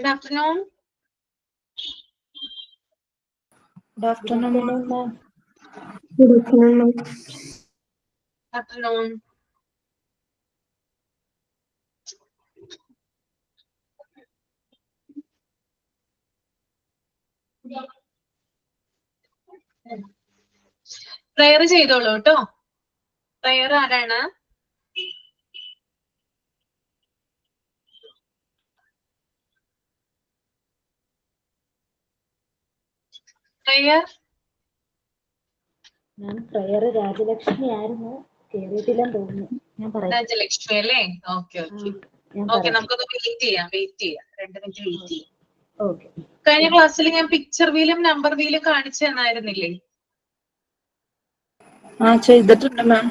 Good afternoon. Good afternoon, ma'am. Good afternoon, ma'am. Afternoon. Prayer ചെയ്തോളൂ കേട്ടോ. Prayer ആരാണ്? Prayer ഞാൻ പ്രയർ രാജലക്ഷ്മി ആയിരുന്നു, കേറിയിട്ടില്ലെന്ന് തോന്നുന്നു. ഞാൻ പറയാം. രാജലക്ഷ്മി അല്ലേ? ഓക്കെ ഓക്കെ ഓക്കെ, നമുക്കൊന്ന് വെയിറ്റ് ചെയ്യാം 2 മിനിറ്റ് വെയിറ്റ് ചെയ്യാം. ഓക്കെ. കഴിഞ്ഞ ക്ലാസ്സിൽ ഞാൻ പിക്ചർ വീലും നമ്പർ വീലും കാണിച്ചു തന്നായിരുന്നില്ലേ? ചെയ്തിട്ടുണ്ട് മാം.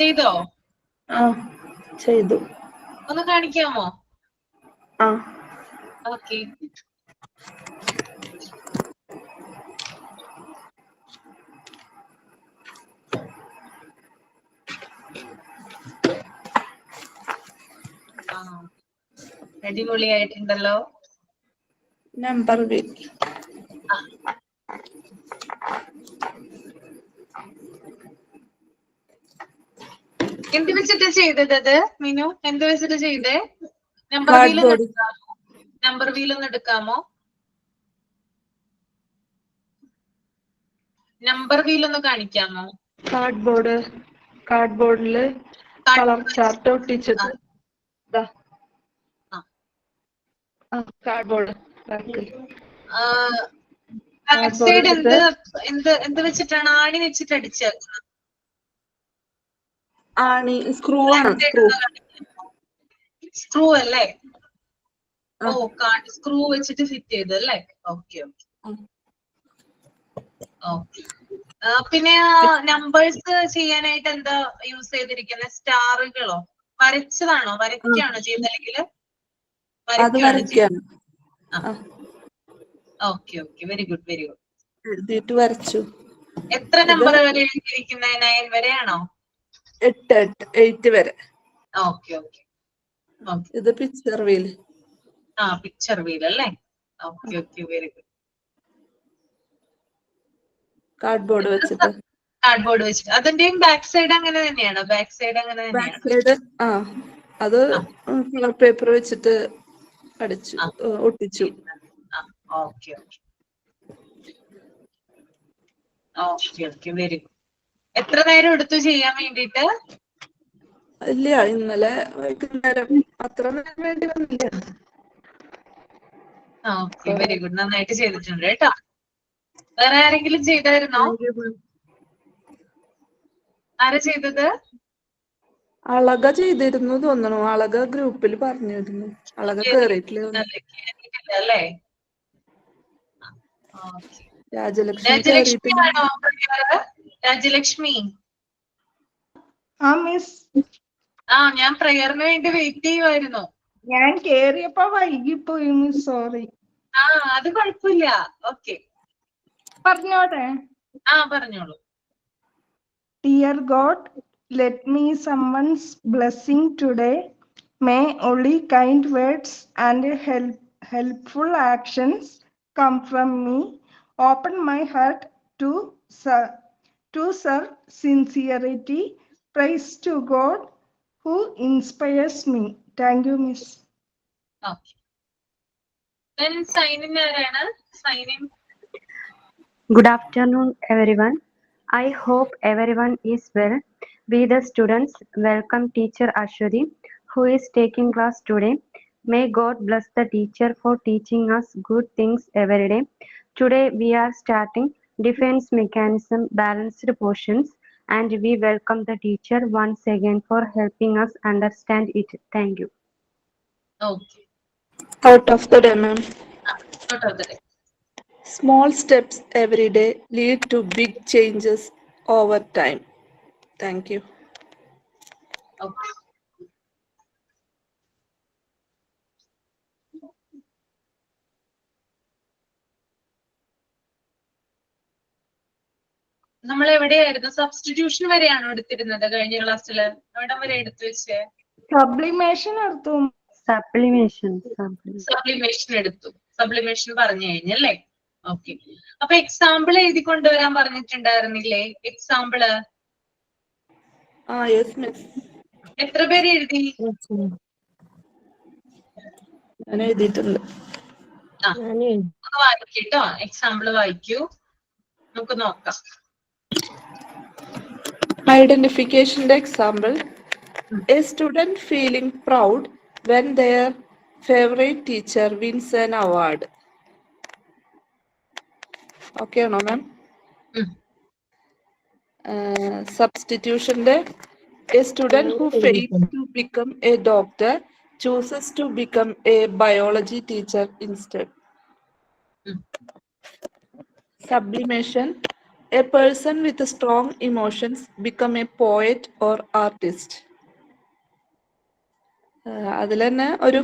ചെയ്തോ? ചെയ്തു. ഒന്ന് കാണിക്കാമോ? ഓക്കെ. അടിപൊളിയായിട്ടുണ്ടല്ലോ. Number wheel. എന്ത് വെച്ചിട്ട് ചെയ്തത് മീനു? എന്ത് വെച്ചിട്ട് ചെയ്തേ? നമ്പർ വീൽ ഒന്ന് എടുക്കാമോ? നമ്പർ വീൽ ഒന്ന് കാണിക്കാമോ? കാർഡ്ബോർഡില് കളർ ചാർട്ട് ഒട്ടിച്ചത്. കാർഡ്ബോർഡ് ബാക്ക് സൈഡ് എന്ത് വെച്ചിട്ടാണ്? ആണി വെച്ചിട്ട് അടിച്ചേക്കുന്നത്? ആണി സ്ക്രൂ ആണ്. സ്ക്രൂ അല്ലേ? ഓ, സ്ക്രൂ വെച്ചിട്ട് ഫിറ്റ് ചെയ്ത് അല്ലേ? Okay okay okay. പിന്നെ നമ്പേഴ്സ് ചെയ്യാനായിട്ട് എന്താ യൂസ് ചെയ്തിരിക്കുന്നത്? സ്റ്റാറുകളോ? വരച്ചതാണോ? വരയ്ക്കാണോ ചെയ്തല്ലെങ്കിൽ? Okay okay, very good very good. എഴുതിയിട്ട് വരച്ചു. എത്ര നമ്പർ വരെ എഴുതിയിരിക്കുന്നത്? 9 വരെയാണോ? 8 വരെ. Okay okay. ഇത് പിക്ചർ വീൽ. പിക്ചർ വീൽ അല്ലേ? Okay okay, very good. Cardboard വെച്ചിട്ട് അതിന്റെയും ബാക്ക് സൈഡ് അങ്ങനെ തന്നെയാണോ? ബാക്ക് സൈഡ് അത് കളർ പേപ്പർ വെച്ചിട്ട് അടിച്ചു ഒട്ടിച്ചു. Okay okay okay okay, very good. എത്ര നേരം എടുത്തു ചെയ്യാൻ വേണ്ടിട്ട്? ഇല്ല, ഇന്നലെ വൈകുന്നേരം. അത്ര നേരം വേണ്ടി വന്നില്ല. Okay, very good. നന്നായിട്ട് ചെയ്തിട്ടുണ്ട് കേട്ടോ. വേറെ ആരെങ്കിലും ചെയ്തായിരുന്നോ? ആരാ ചെയ്തത്? അളക ചെയ്തിരുന്നു തോന്നണു. അളക ഗ്രൂപ്പിൽ പറഞ്ഞിരുന്നു. അളക കേറിയിട്ടില്ല. അല്ലേ? രാജലക്ഷ്മി കേറിയിട്ടില്ല. രാജലക്ഷ്മി. മിസ്. ഞാൻ പ്രയറിന് വേണ്ടി വെയിറ്റ് ചെയ്യുമായിരുന്നു. ഞാൻ കേറിയപ്പോ വൈകിപ്പോയി മിസ്, സോറി. അത് കുഴപ്പമില്ല. ഓക്കെ, പറഞ്ഞോട്ടെ? പറഞ്ഞോളൂ. Dear God, let me someone's blessing today. May only kind words and helpful actions come from me. Open my heart to serve sincerity. Praise to God who inspires me. Thank you, Miss. Okay. Then sign in ആരാണ്? Sign in. Good afternoon, everyone. I hope everyone is well. We the students welcome teacher Ashwati, who is taking class today. May God bless the teacher for teaching us good things every day. Today we are starting defense mechanism balanced portions, and we welcome the teacher once again for helping us understand it. Thank you. Okay. Out of the day, ma'am. Out of the day. Small steps every day lead to big changes over time. Thank you. Okay. നമ്മൾ എവിടെയായിരുന്നു? Substitution വരെയാണോ എടുത്തിരുന്നത് കഴിഞ്ഞ ക്ലാസ്സിൽ? എവിടം വരെ എടുത്തു വെച്ചേ? Sublimation എടുത്തു. Sublimation. സബ്ലിമേഷൻ എടുത്തു. സബ്ലിമേഷൻ പറഞ്ഞു കഴിഞ്ഞല്ലേ? ഓക്കെ. അപ്പൊ എക്സാമ്പിൾ എഴുതി കൊണ്ടുവരാൻ പറഞ്ഞിട്ടുണ്ടായിരുന്നില്ലേ? Example Yes, miss. എത്ര പേര് എഴുതി? ഞാൻ എഴുതിയിട്ടുണ്ട്. നമുക്ക് വായിക്കട്ടോ, എക്സാമ്പിൾ വായിക്കൂ, നമുക്ക് നോക്കാം. Identification example. A student feeling proud when their favorite teacher wins an award. Okay, no, ma'am? Substitution day. A student who fails to become a doctor chooses to become a biology teacher instead. Sublimation. A person with strong emotions become a poet or artist. അതിൽ തന്നെ ഒരു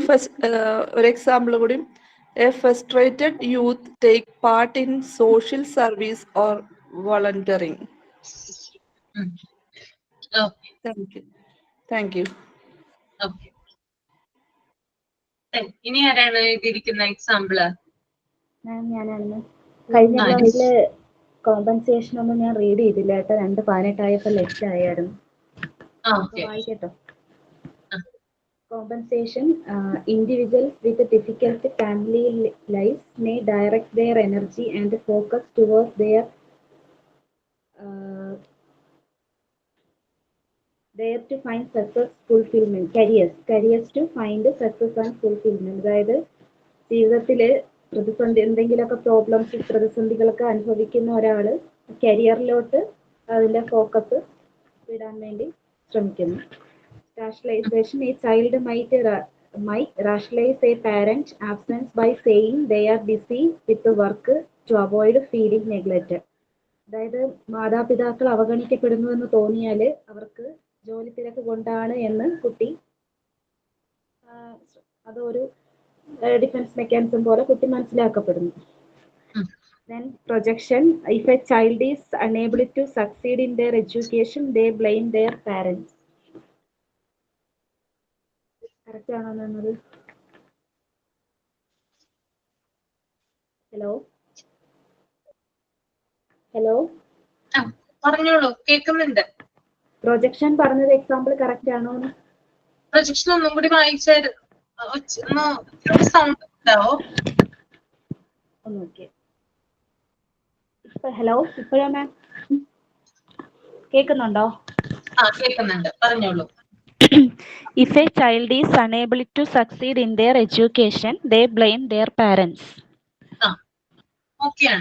example കൂടി. A frustrated youth take part in social service or volunteering. Thank you. ഇനി ആരാണ് എഴുതിയിരിക്കുന്ന example? ഞാനാണ്. കഴിഞ്ഞ ക്ലാസ്സില് കോമ്പൻസേഷൻ ഒന്നും ഞാൻ റീഡ് ചെയ്തില്ല കേട്ടോ. 2:18 ലെഫ്റ്റ് ആയിരുന്നു. വായിക്കട്ടോ. Compensation. Individuals with a difficult family lives may direct their energy and focus towards their there to find success, fulfillment, careers to find success and fulfillment. അതായത് ജീവിതത്തില് എന്തെങ്കിലുമൊക്കെ പ്രോബ്ലംസ്, പ്രതിസന്ധികളൊക്കെ അനുഭവിക്കുന്ന ഒരാള് കരിയറിലോട്ട് അതിന്റെ ഫോക്കസ് വിടാൻ വേണ്ടി ശ്രമിക്കുന്നു. Rationalization. A child might rationalize a parent's absence by saying they are busy with the work to avoid feeling neglected. അതായത് മാതാപിതാക്കൾ അവഗണിക്കപ്പെടുന്നു എന്ന് തോന്നിയാല് അവർക്ക് ജോലി തിരക്ക് കൊണ്ടാണ് എന്ന് കുട്ടി അതൊരു ഡിഫൻസ് മെക്കാനിസം പോലെ കുട്ടി മനസ്സിലാക്കപ്പെടുന്നു. Then projection. If a child is unable to succeed in their education, they blame their parents. Correct ആണോ എന്നത്? ഹലോ പറഞ്ഞോളൂ, കേൾക്കുന്നുണ്ട്. പ്രൊജക്ഷൻ പറഞ്ഞത് എക്സാമ്പിൾ കറക്റ്റ് ആണോ? പ്രൊജക്ഷൻ ഒന്നും കൂടി വായിച്ചാൽ സൗണ്ട് ഉണ്ടാവോ? ഓക്കെ. ഹലോ, ഇപ്പോഴോ മാം കേൾക്കുന്നുണ്ടോ? കേൾക്കുന്നുണ്ട്, പറഞ്ഞോളൂ. If a child is unable to succeed in their education, they blame their parents. Okay.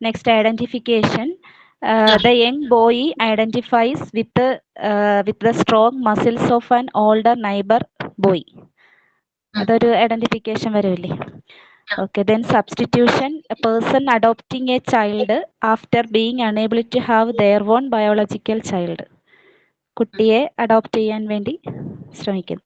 Next, identification. The young boy identifies with the strong muscles of an older neighbor boy. അതൊരു identification വരില്ലേ? Okay, then substitution. A person adopting a child after being unable to have their own biological child. കുട്ടിയെ adopt ചെയ്യാൻ വേണ്ടി ശ്രമിക്കും.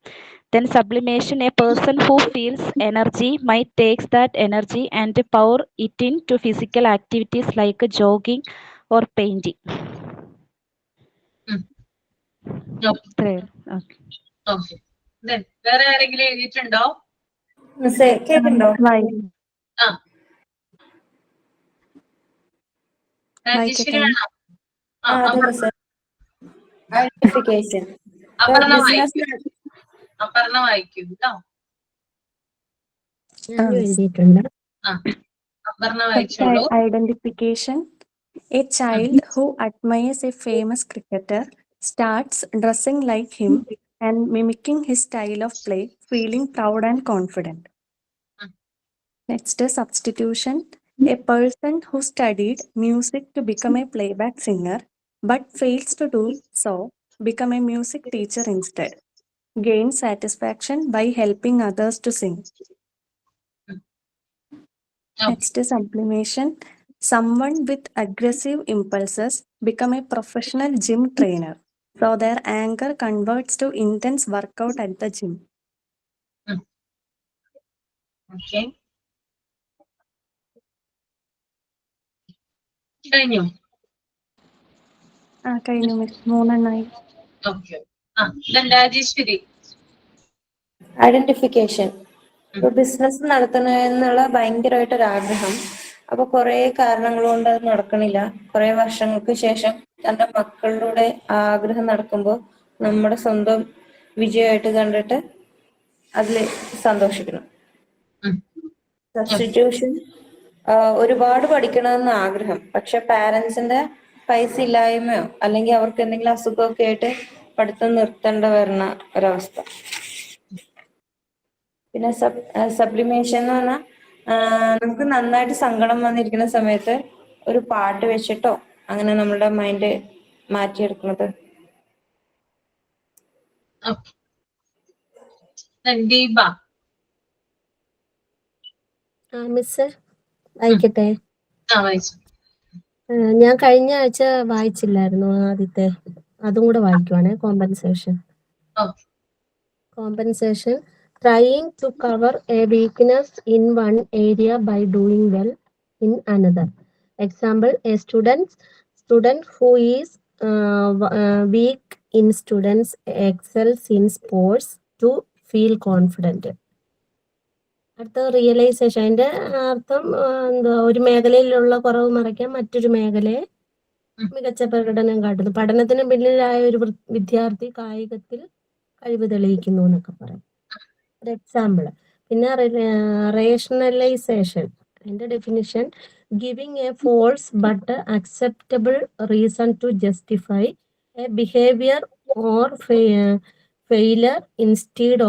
Then sublimation. A person who feels energy might takes that energy and pour it into physical activities like jogging or painting. വേറെ ആരെങ്കിലും എഴുതിയിട്ടുണ്ടോ? Identification. Aparna വായിക്കും കേട്ടോ. അപർണ വായിച്ചോളൂ. Identification. A child who admires a famous cricketer starts dressing like him and mimicking his style of play, feeling proud and confident. Next is substitution. A person who studied music to become a playback singer but fails to do so, become a music teacher instead. Gain satisfaction by helping others to sing. Next is sublimation. Someone with aggressive impulses become a professional gym trainer. So their anger converts to intense workout at the gym. Okay. കഴിഞ്ഞു. കഴിഞ്ഞു miss. 3 എണ്ണമായി. Okay. then Rajeshwari. Identification. ഇപ്പൊ business നടത്തണമെന്നുള്ള ഭയങ്കരമായിട്ടൊരു ആഗ്രഹം. അപ്പൊ കുറെ കാരണങ്ങൾ കൊണ്ട് അത് നടക്കണില്ല. കുറെ വർഷങ്ങൾക്ക് ശേഷം തന്റെ മക്കളിലൂടെ ആ ആഗ്രഹം നടക്കുമ്പോൾ നമ്മുടെ സ്വന്തം വിജയമായിട്ട് കണ്ടിട്ട് അതില് സന്തോഷിക്കണം. സബ്സ്റ്റിറ്റ്യൂഷൻ. ഒരുപാട് പഠിക്കണമെന്ന് ആഗ്രഹം, പക്ഷെ പാരന്റ്സിന്റെ പൈസ ഇല്ലായ്മയോ അല്ലെങ്കിൽ അവർക്ക് എന്തെങ്കിലും അസുഖമൊക്കെ ആയിട്ട് പഠിത്തം നിർത്തേണ്ട വരുന്ന ഒരവസ്ഥ. പിന്നെ സബ്ലിമേഷൻ എന്ന് പറഞ്ഞാൽ നമുക്ക് നന്നായിട്ട് സങ്കടം വന്നിരിക്കുന്ന സമയത്ത് ഒരു പാട്ട് വെച്ചിട്ടോ അങ്ങനെ നമ്മുടെ മൈൻഡ് മാറ്റിയെടുക്കുന്നത്. ദീപ. മിസ് വായിക്കട്ടെ. വായിച്ചു. ഞാൻ കഴിഞ്ഞ ആഴ്ച വായിച്ചില്ലായിരുന്നു ആദ്യത്തെ, അതും കൂടെ വായിക്കുവാണേ. Compensation. Compensation. Trying to cover a weakness in one area by doing well in another. Example, a student who is weak in students excels in sports to feel confident. അടുത്ത realisation. അതിന്റെ അർത്ഥം എന്താ, ഒരു മേഖലയിലുള്ള കുറവ് മറയ്ക്കാൻ മറ്റൊരു മേഖലയെ മികച്ച പ്രകടനം കാട്ടുന്നു. പഠനത്തിന് പിന്നിലായ ഒരു വിദ്യാർത്ഥി കായികത്തിൽ കഴിവ് തെളിയിക്കുന്നു എന്നൊക്കെ പറയും. ഒരു എക്സാമ്പിൾ. പിന്നെ റേഷണലൈസേഷൻ. അതിന്റെ definition: giving a false but acceptable reason to justify a behaviour or failure instead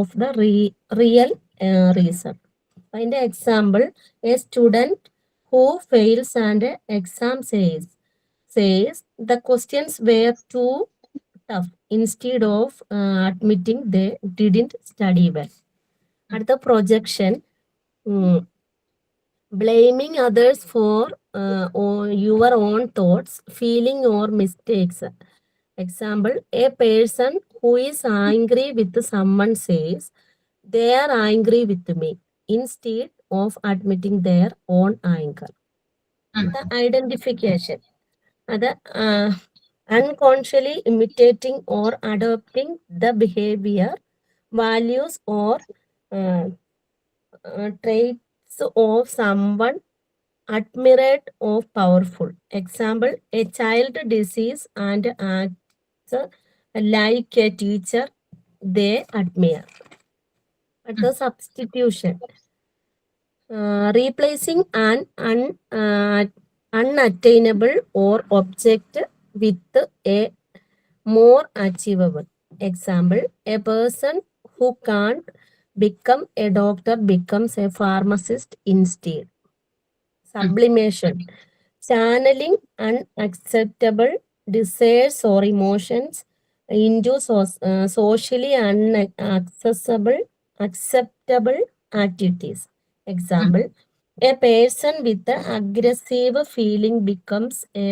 of the real reason. അതിന്റെ example: a student who fails and exam says the questions were too tough instead of admitting they didn't study well. അടുത്ത projection. blaming others for your own thoughts, feeling or mistakes. Example, a person who is angry with someone says they are angry with me instead of admitting their own anger. The identification. അത് unconsciously imitating or adopting the behavior, values or traits of someone admired or powerful. Example, a child disease and acts like a teacher they admire. At the substitution. Replacing an unattainable or object with a more achievable. Example, a person who can't become a doctor becomes a pharmacist instead. Sublimation. Channeling unacceptable desires or emotions into socially acceptable activities. Example, a person with an aggressive feeling becomes a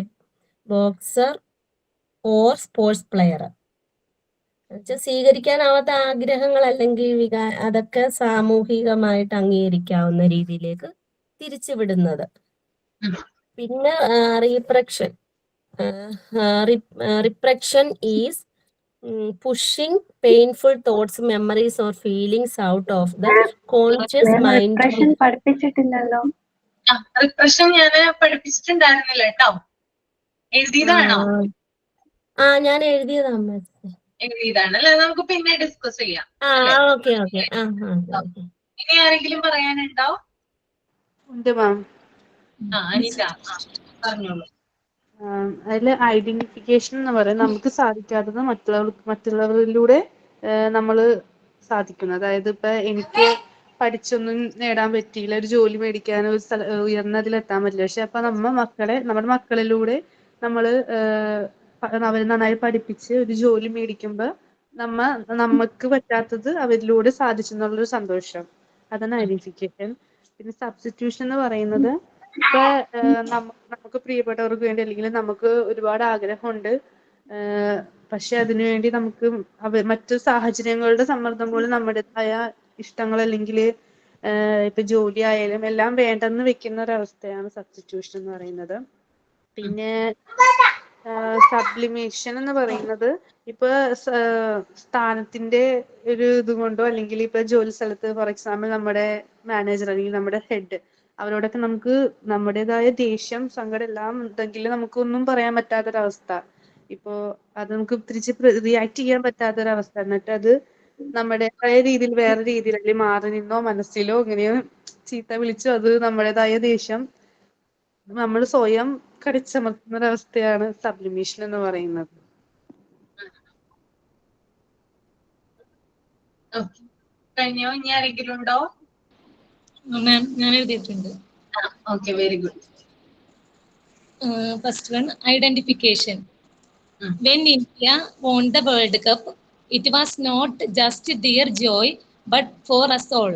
boxer or sports player. സ്വീകരിക്കാനാവാത്ത ആഗ്രഹങ്ങൾ അല്ലെങ്കിൽ അതൊക്കെ സാമൂഹികമായിട്ട് അംഗീകരിക്കാവുന്ന രീതിയിലേക്ക് തിരിച്ചുവിടുന്നത്. പിന്നെ റിപ്രക്ഷൻ is pushing painful thoughts, memories or feelings out of the conscious mind. പഠിപ്പിച്ചിട്ടില്ലല്ലോ. Repression ഞാൻ പഠിപ്പിച്ചിട്ടുണ്ടായിരുന്നില്ല കേട്ടോ. എഴുതിയതാണോ? ഞാൻ എഴുതിയതാ. എഴുതിയതാണ് അല്ലെ? നമുക്ക് പിന്നെ ഡിസ്കസ് ചെയ്യാം. ഓക്കെ. ഇനി ആരെങ്കിലും പറയാനുണ്ടോ? ഉണ്ട് മാം. അനിത പറഞ്ഞോളൂ. അതില് ഐഡന്റിഫിക്കേഷൻ എന്ന് പറയുന്നത് നമുക്ക് സാധിക്കാത്തത് മറ്റുള്ളവരിലൂടെ നമ്മൾ സാധിക്കുന്നു. അതായത് ഇപ്പൊ എനിക്ക് പഠിച്ചൊന്നും നേടാൻ പറ്റിയില്ല, ഒരു ജോലി മേടിക്കാൻ, ഒരു ഉയർന്നതിലെത്താൻ പറ്റില്ല. പക്ഷെ അപ്പൊ നമ്മുടെ മക്കളിലൂടെ നമ്മള് അവരെ നന്നായി പഠിപ്പിച്ച് ഒരു ജോലി മേടിക്കുമ്പോ നമുക്ക് പറ്റാത്തത് അവരിലൂടെ സാധിച്ചു എന്നുള്ളൊരു സന്തോഷം. അതാണ് ഐഡന്റിഫിക്കേഷൻ. പിന്നെ സബ്സ്റ്റിറ്റ്യൂഷൻ എന്ന് പറയുന്നത് ഇപ്പൊ നമുക്ക് പ്രിയപ്പെട്ടവർക്ക് വേണ്ടി അല്ലെങ്കിൽ നമുക്ക് ഒരുപാട് ആഗ്രഹമുണ്ട്, പക്ഷെ അതിനുവേണ്ടി നമുക്ക് മറ്റു സാഹചര്യങ്ങളുടെ സമ്മർദ്ദം പോലെ നമ്മുടേതായ ഇഷ്ടങ്ങൾ അല്ലെങ്കിൽ ഇപ്പൊ ജോലി ആയാലും എല്ലാം വേണ്ടെന്ന് വെക്കുന്ന ഒരവസ്ഥയാണ് സബ്സ്റ്റിറ്റ്യൂഷൻ എന്ന് പറയുന്നത്. പിന്നെ സബ്ലിമേഷൻ എന്ന് പറയുന്നത് ഇപ്പൊ സ്ഥാനത്തിന്റെ ഒരു ഇത് കൊണ്ടോ അല്ലെങ്കിൽ ഇപ്പൊ ജോലി സ്ഥലത്ത് ഫോർ എക്സാമ്പിൾ നമ്മുടെ മാനേജർ അല്ലെങ്കിൽ നമ്മുടെ ഹെഡ് അവരോടൊക്കെ നമുക്ക് നമ്മുടേതായ ദേഷ്യം സങ്കടം എല്ലാം ഉണ്ടെങ്കിൽ നമുക്കൊന്നും പറയാൻ പറ്റാത്തൊരവസ്ഥ. ഇപ്പോ അത് നമുക്ക് തിരിച്ച് റിയാക്ട് ചെയ്യാൻ പറ്റാത്തൊരവസ്ഥ. എന്നിട്ട് അത് നമ്മുടേതായ രീതിയിൽ വേറെ രീതിയിൽ അല്ലെങ്കിൽ മാറി നിന്നോ മനസ്സിലോ ഇങ്ങനെയോ ചീത്ത വിളിച്ചോ അത് നമ്മുടേതായ ദേഷ്യം നമ്മൾ സ്വയം കടിച്ചമർത്തുന്ന ഒരവസ്ഥയാണ് സബ്ലിമേഷൻ എന്ന് പറയുന്നത്. ഓക്കെ, കഴിഞ്ഞോ? ഇനി ആരെങ്കിലും ഉണ്ടോ? മാം ഞാൻ എഴുതിയിട്ടുണ്ട്. Okay, very good. First one, identification. When India won the World Cup, it was not just their joy, but for us all.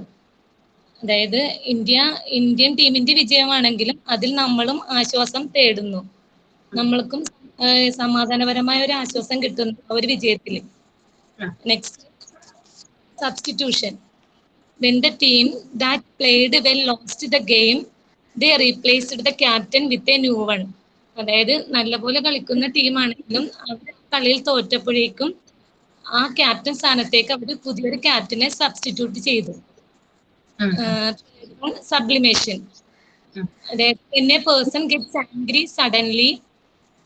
അതായത് ഇന്ത്യൻ ടീമിന്റെ വിജയമാണെങ്കിലും അതിൽ നമ്മളും ആശ്വാസം തേടുന്നു. നമ്മൾക്കും സമാധാനപരമായ ഒരു ആശ്വാസം കിട്ടുന്നു ആ ഒരു വിജയത്തിൽ. Next, substitution. When the team that played well lost the game, they replaced the captain with a new one. അതായത് നല്ലപോലെ കളിക്കുന്ന ടീമാണെങ്കിലും അവർ കളിയിൽ തോറ്റപ്പോഴേക്കും ആ ക്യാപ്റ്റൻ സ്ഥാനത്തേക്ക് അവർ പുതിയൊരു ക്യാപ്റ്റനെ സബ്സ്റ്റിറ്റ്യൂട്ട് ചെയ്തു. സബ്ലിമേഷൻ. അതായത് when a person gets angry suddenly,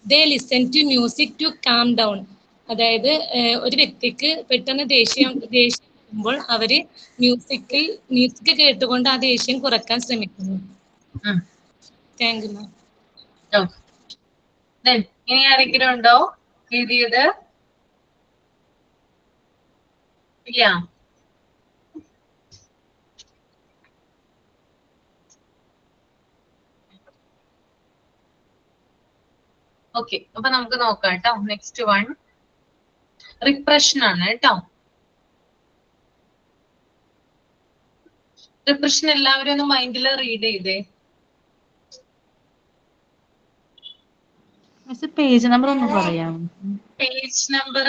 they listen to music to calm down. അതായത് ഒരു വ്യക്തിക്ക് പെട്ടെന്ന് ദേഷ്യം വരുമ്പോൾ അവര് മ്യൂസിക് കേട്ടുകൊണ്ട് ആ ദേഷ്യം കുറക്കാൻ ശ്രമിക്കുന്നു. Thank you ma'am. ഇനി ആരെങ്കിലും ഉണ്ടോ എഴുതിയത്? ഇല്ല. ഓക്കെ, അപ്പൊ നമുക്ക് നോക്കാം കേട്ടോ. നെക്സ്റ്റ് വൺ റിപ്രഷൻ ആണ് കേട്ടോ. റിപ്രഷൻ എല്ലാവരും ഒന്ന് മൈൻഡിൽ റീഡ് ചെയ്തേ. പേജ് നമ്പർ ഒന്ന് പറയാം. Page number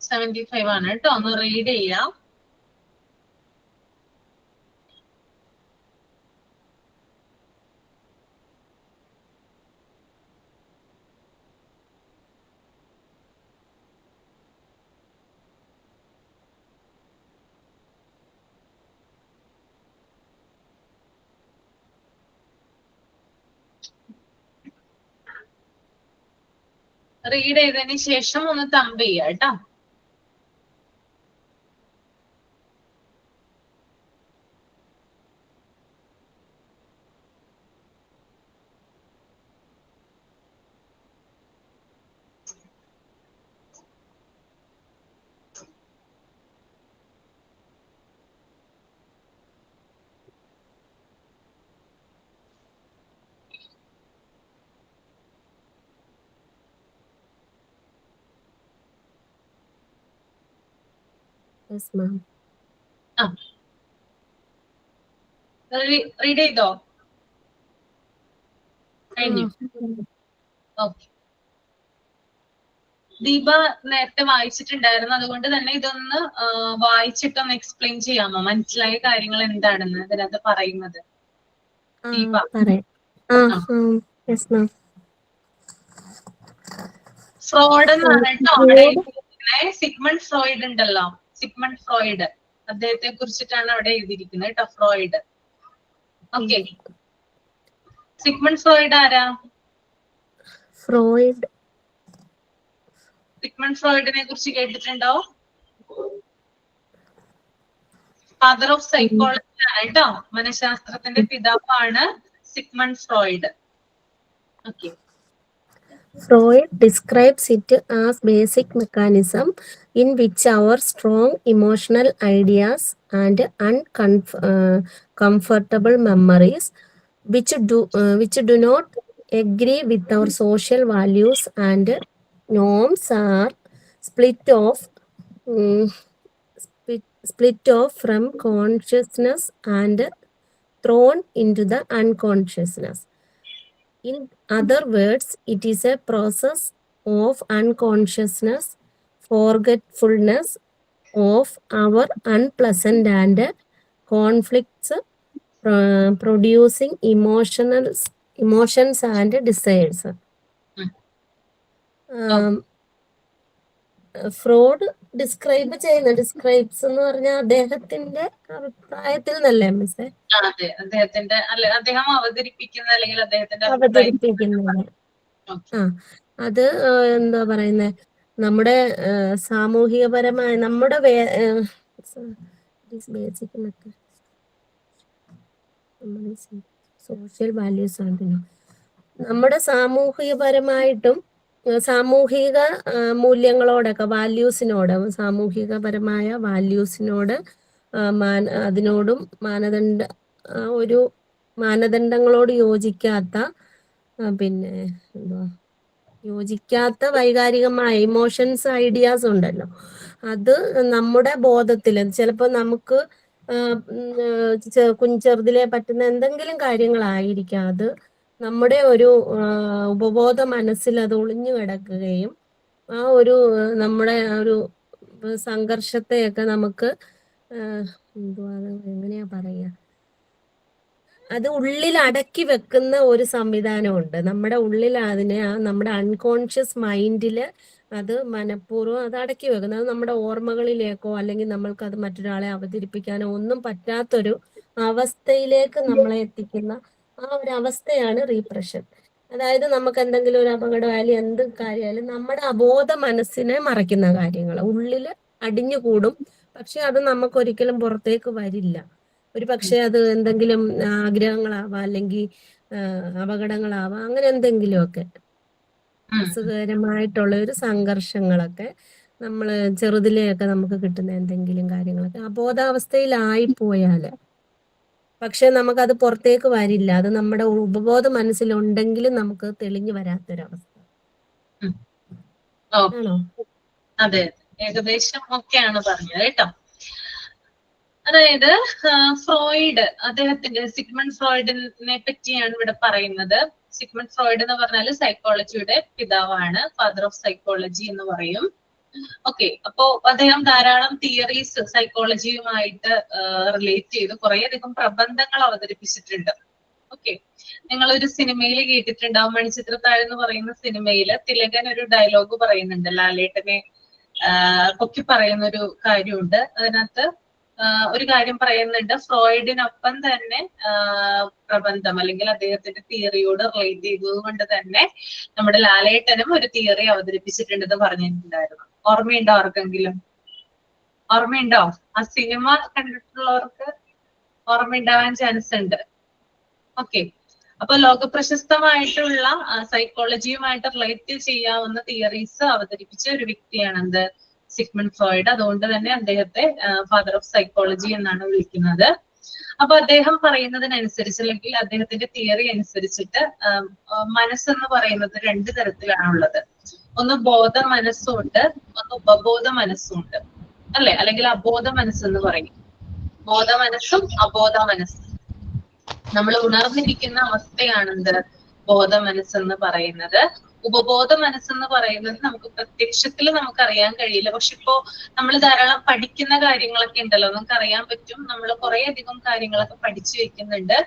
75. ആണ് കേട്ടോ. ഒന്ന് റീഡ് ചെയ്യാം. റീഡ് ചെയ്തതിന് ശേഷം ഒന്ന് തമ്പ് ചെയ്യാം കേട്ടോ. Yes, ma'am. റീഡ് ചെയ്തോ? കഴിഞ്ഞു. ഓക്കെ, ദീപ നേരത്തെ വായിച്ചിട്ടുണ്ടായിരുന്നു, അതുകൊണ്ട് തന്നെ ഇതൊന്ന് വായിച്ചിട്ടൊന്ന് എക്സ്പ്ലെയിൻ ചെയ്യാമോ? മനസ്സിലായ കാര്യങ്ങൾ എന്താണെന്ന് ഇതിനകത്ത് പറയുന്നത്? ദീപ. ഫ്രോയിഡ് എന്നാണ് കേട്ടോ അവിടെ എഴുതിയിരിക്കുന്നത്. സിഗ്മണ്ട് ഫ്രോയിഡ് ഉണ്ടല്ലോ, സിഗ്മണ്ട് ഫ്രോയിഡ്, അദ്ദേഹത്തെ കുറിച്ചിട്ടാണ് അവിടെ എഴുതിയിരിക്കുന്നത് കേട്ടോ, ഫ്രോയിഡ്. ഓക്കെ, സിഗ്മണ്ട് ഫ്രോയിഡ് ആരാ? സിഗ്മണ്ട് ഫ്രോയിഡിനെ കുറിച്ച് കേട്ടിട്ടുണ്ടോ? ഫാദർ ഓഫ് സൈക്കോളജി ആണ് കേട്ടോ, മനഃശാസ്ത്രത്തിന്റെ പിതാവാണ് Sigmund Freud. Okay. Freud describes it as basic mechanism in which our strong emotional ideas and uncomfortable memories, which do not agree with our social values and norms, are split off from consciousness and thrown into the unconsciousness. In other words, it is a process of unconsciousness, forgetfulness, of our unpleasant and conflicts, producing emotions and desires. Fraud describes എന്ന് പറഞ്ഞാൽ അദ്ദേഹത്തിന്റെ അഭിപ്രായത്തിൽ നല്ലേ മിസ്സേ? അതെ, അദ്ദേഹത്തിന്റെ അദ്ദേഹം അവതരിപ്പിക്കുന്ന അല്ലെങ്കിൽ അദ്ദേഹത്തിന്റെ അവതരിപ്പിക്കുന്നത്. അത് എന്താ പറയുന്നത്, നമ്മുടെ സാമൂഹികപരമായ നമ്മുടെ സോഷ്യൽ വാല്യൂസ് ആണ്. നമ്മുടെ സാമൂഹികപരമായിട്ടും സാമൂഹിക മൂല്യങ്ങളോടൊക്കെ വാല്യൂസിനോട്, സാമൂഹികപരമായ വാല്യൂസിനോട് അതിനോടും ഒരു മാനദണ്ഡങ്ങളോട് യോജിക്കാത്ത പിന്നെ യോജിക്കാത്ത വൈകാരികമായ ഇമോഷൻസ്, ഐഡിയാസ് ഉണ്ടല്ലോ, അത് നമ്മുടെ ബോധത്തിൽ ചിലപ്പോൾ നമുക്ക് ചെറുതിലെ പറ്റുന്ന എന്തെങ്കിലും കാര്യങ്ങളായിരിക്കാം, അത് നമ്മുടെ ഒരു ഉപബോധ മനസ്സിൽ അത് ഒളിഞ്ഞു കിടക്കുകയും ആ ഒരു നമ്മുടെ ഒരു സംഘർഷത്തെയൊക്കെ നമുക്ക് എങ്ങനെയാ പറയുക, അത് ഉള്ളിൽ അടക്കി വെക്കുന്ന ഒരു സംവിധാനമുണ്ട് നമ്മുടെ ഉള്ളിൽ. അതിനെ നമ്മുടെ അൺകോൺഷ്യസ് മൈൻഡില് അത് മനഃപൂർവ്വം അത് അടക്കി വെക്കുന്നത്, അത് നമ്മുടെ ഓർമ്മകളിലേക്കോ അല്ലെങ്കിൽ നമ്മൾക്ക് അത് മറ്റൊരാളെ അവതരിപ്പിക്കാനോ ഒന്നും പറ്റാത്തൊരു അവസ്ഥയിലേക്ക് നമ്മളെ എത്തിക്കുന്ന ആ ഒരു അവസ്ഥയാണ് റീപ്രഷൻ. അതായത് നമുക്ക് എന്തെങ്കിലും ഒരു അപകടമായാലും എന്ത് കാര്യമായാലും നമ്മുടെ അബോധ മനസ്സിനെ മറയ്ക്കുന്ന കാര്യങ്ങൾ ഉള്ളില് അടിഞ്ഞുകൂടും. പക്ഷെ അത് നമുക്കൊരിക്കലും പുറത്തേക്ക് വരില്ല. ഒരു പക്ഷെ അത് എന്തെങ്കിലും ആഗ്രഹങ്ങളാവാം, അല്ലെങ്കിൽ അപകടങ്ങളാവാം, അങ്ങനെ എന്തെങ്കിലുമൊക്കെ സുഖകരമായിട്ടുള്ള ഒരു സംഘർഷങ്ങളൊക്കെ നമ്മള് ചെറുതിലെയൊക്കെ നമുക്ക് കിട്ടുന്ന എന്തെങ്കിലും കാര്യങ്ങളൊക്കെ അബോധാവസ്ഥയിലായിപ്പോയാല് പക്ഷെ നമുക്കത് പുറത്തേക്ക് വരില്ല. അത് നമ്മുടെ ഉപബോധ മനസ്സിലുണ്ടെങ്കിലും നമുക്ക് തെളിഞ്ഞു വരാത്തൊരവസ്ഥ ആണോ? അതെ, ഏകദേശം ഒക്കെയാണ് പറഞ്ഞത് കേട്ടോ. അതായത് ഫ്രോയിഡ്, അദ്ദേഹത്തിന്റെ സിഗ്മണ്ട് ഫ്രോയിഡിനെ പറ്റിയാണ് ഇവിടെ പറയുന്നത്. സിഗ്മണ്ട് ഫ്രോയിഡ് എന്ന് പറഞ്ഞാൽ സൈക്കോളജിയുടെ പിതാവാണ്, ഫാദർ ഓഫ് സൈക്കോളജി എന്ന് പറയും. ഓക്കെ, അപ്പോ അദ്ദേഹം ധാരാളം തിയറീസ് സൈക്കോളജിയുമായിട്ട് റിലേറ്റ് ചെയ്ത് കുറേയധികം പ്രബന്ധങ്ങൾ അവതരിപ്പിച്ചിട്ടുണ്ട്. ഓക്കെ, നിങ്ങളൊരു സിനിമയിൽ കേട്ടിട്ടുണ്ടാവും, മണിച്ചിത്രത്താഴ് എന്ന് പറയുന്ന സിനിമയിൽ തിലകൻ ഒരു ഡയലോഗ് പറയുന്നുണ്ട്, ലാലേട്ടനെ പൊക്കി പറയുന്ന ഒരു കാര്യമുണ്ട്. അതിനകത്ത് ഒരു കാര്യം പറയുന്നുണ്ട്, ഫ്രോയിഡിനൊപ്പം തന്നെ പ്രബന്ധം അല്ലെങ്കിൽ അദ്ദേഹത്തിന്റെ തിയറിയോട് റിലേറ്റ് ചെയ്തതുകൊണ്ട് തന്നെ നമ്മുടെ ലാലേട്ടനും ഒരു തിയറി അവതരിപ്പിച്ചിട്ടുണ്ടെന്ന് പറഞ്ഞിട്ടുണ്ടായിരുന്നു. ഓർമ്മയുണ്ടോ ആർക്കെങ്കിലും? ഓർമ്മയുണ്ടോ? ആ സിനിമ കണ്ടിട്ടുള്ളവർക്ക് ഓർമ്മയുണ്ടാവാൻ ചാൻസ് ഉണ്ട്. ഓക്കെ, അപ്പൊ ലോകപ്രശസ്തമായിട്ടുള്ള സൈക്കോളജിയുമായിട്ട് റിലേറ്റ് ചെയ്യാവുന്ന തിയറീസ് അവതരിപ്പിച്ച ഒരു വ്യക്തിയാണ് എന്ത്, സിഗ്മണ്ട് ഫ്രോയിഡ്. അതുകൊണ്ട് തന്നെ അദ്ദേഹത്തെ ഫാദർ ഓഫ് സൈക്കോളജി എന്നാണ് വിളിക്കുന്നത്. അപ്പൊ അദ്ദേഹം പറയുന്നതിനനുസരിച്ച് അല്ലെങ്കിൽ അദ്ദേഹത്തിന്റെ തിയറി അനുസരിച്ചിട്ട് മനസ്സെന്ന് പറയുന്നത് രണ്ട് തരത്തിലാണുള്ളത്. ഒന്ന് ബോധ മനസ്സുണ്ട്, ഒന്ന് ഉപബോധ മനസ്സുണ്ട്, അല്ലെ? അല്ലെങ്കിൽ അബോധ മനസ്സെന്ന് പറയും. ബോധ മനസ്സും അബോധ മനസ്സും നമ്മൾ ഉണർന്നിരിക്കുന്ന അവസ്ഥയാണെന്ത്, ബോധ മനസ്സെന്ന് പറയുന്നത്. ഉപബോധ മനസ്സെന്ന് പറയുന്നത് നമുക്ക് പ്രത്യക്ഷത്തിൽ നമുക്കറിയാൻ കഴിയില്ല. പക്ഷെ ഇപ്പോ നമ്മൾ ധാരാളം പഠിക്കുന്ന കാര്യങ്ങളൊക്കെ ഉണ്ടല്ലോ, നമുക്ക് അറിയാൻ പറ്റും. നമ്മൾ കുറെ അധികം കാര്യങ്ങളൊക്കെ പഠിച്ചു വെക്കുന്നുണ്ട്.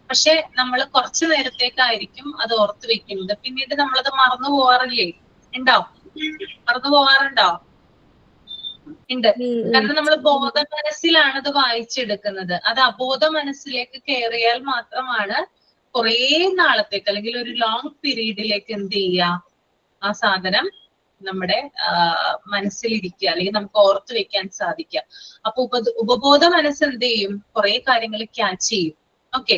പക്ഷെ നമ്മൾ കുറച്ചു നേരത്തേക്കായിരിക്കും അത് ഓർത്ത് വെക്കുന്നത്. പിന്നീട് നമ്മളത് മറന്നു പോവാറില്ലേ? ഉണ്ടോ? മറന്നു പോവാറുണ്ടോ? ഉണ്ട്. കാരണം നമ്മൾ ബോധ മനസ്സിലാണ് അത് വായിച്ചെടുക്കുന്നത്. അത് അബോധ മനസ്സിലേക്ക് കയറിയാൽ മാത്രമാണ് കുറെ നാളത്തേക്ക് അല്ലെങ്കിൽ ഒരു ലോങ് പീരീഡിലേക്ക് എന്ത് ചെയ്യുക, ആ സാധനം നമ്മുടെ മനസ്സിലിരിക്കുക അല്ലെങ്കിൽ നമുക്ക് ഓർത്ത് വെക്കാൻ സാധിക്കുക. അപ്പൊ ഉപബോധ മനസ്സ് എന്ത് ചെയ്യും, കുറെ കാര്യങ്ങൾ ക്യാച്ച് ചെയ്യും. ഓക്കെ,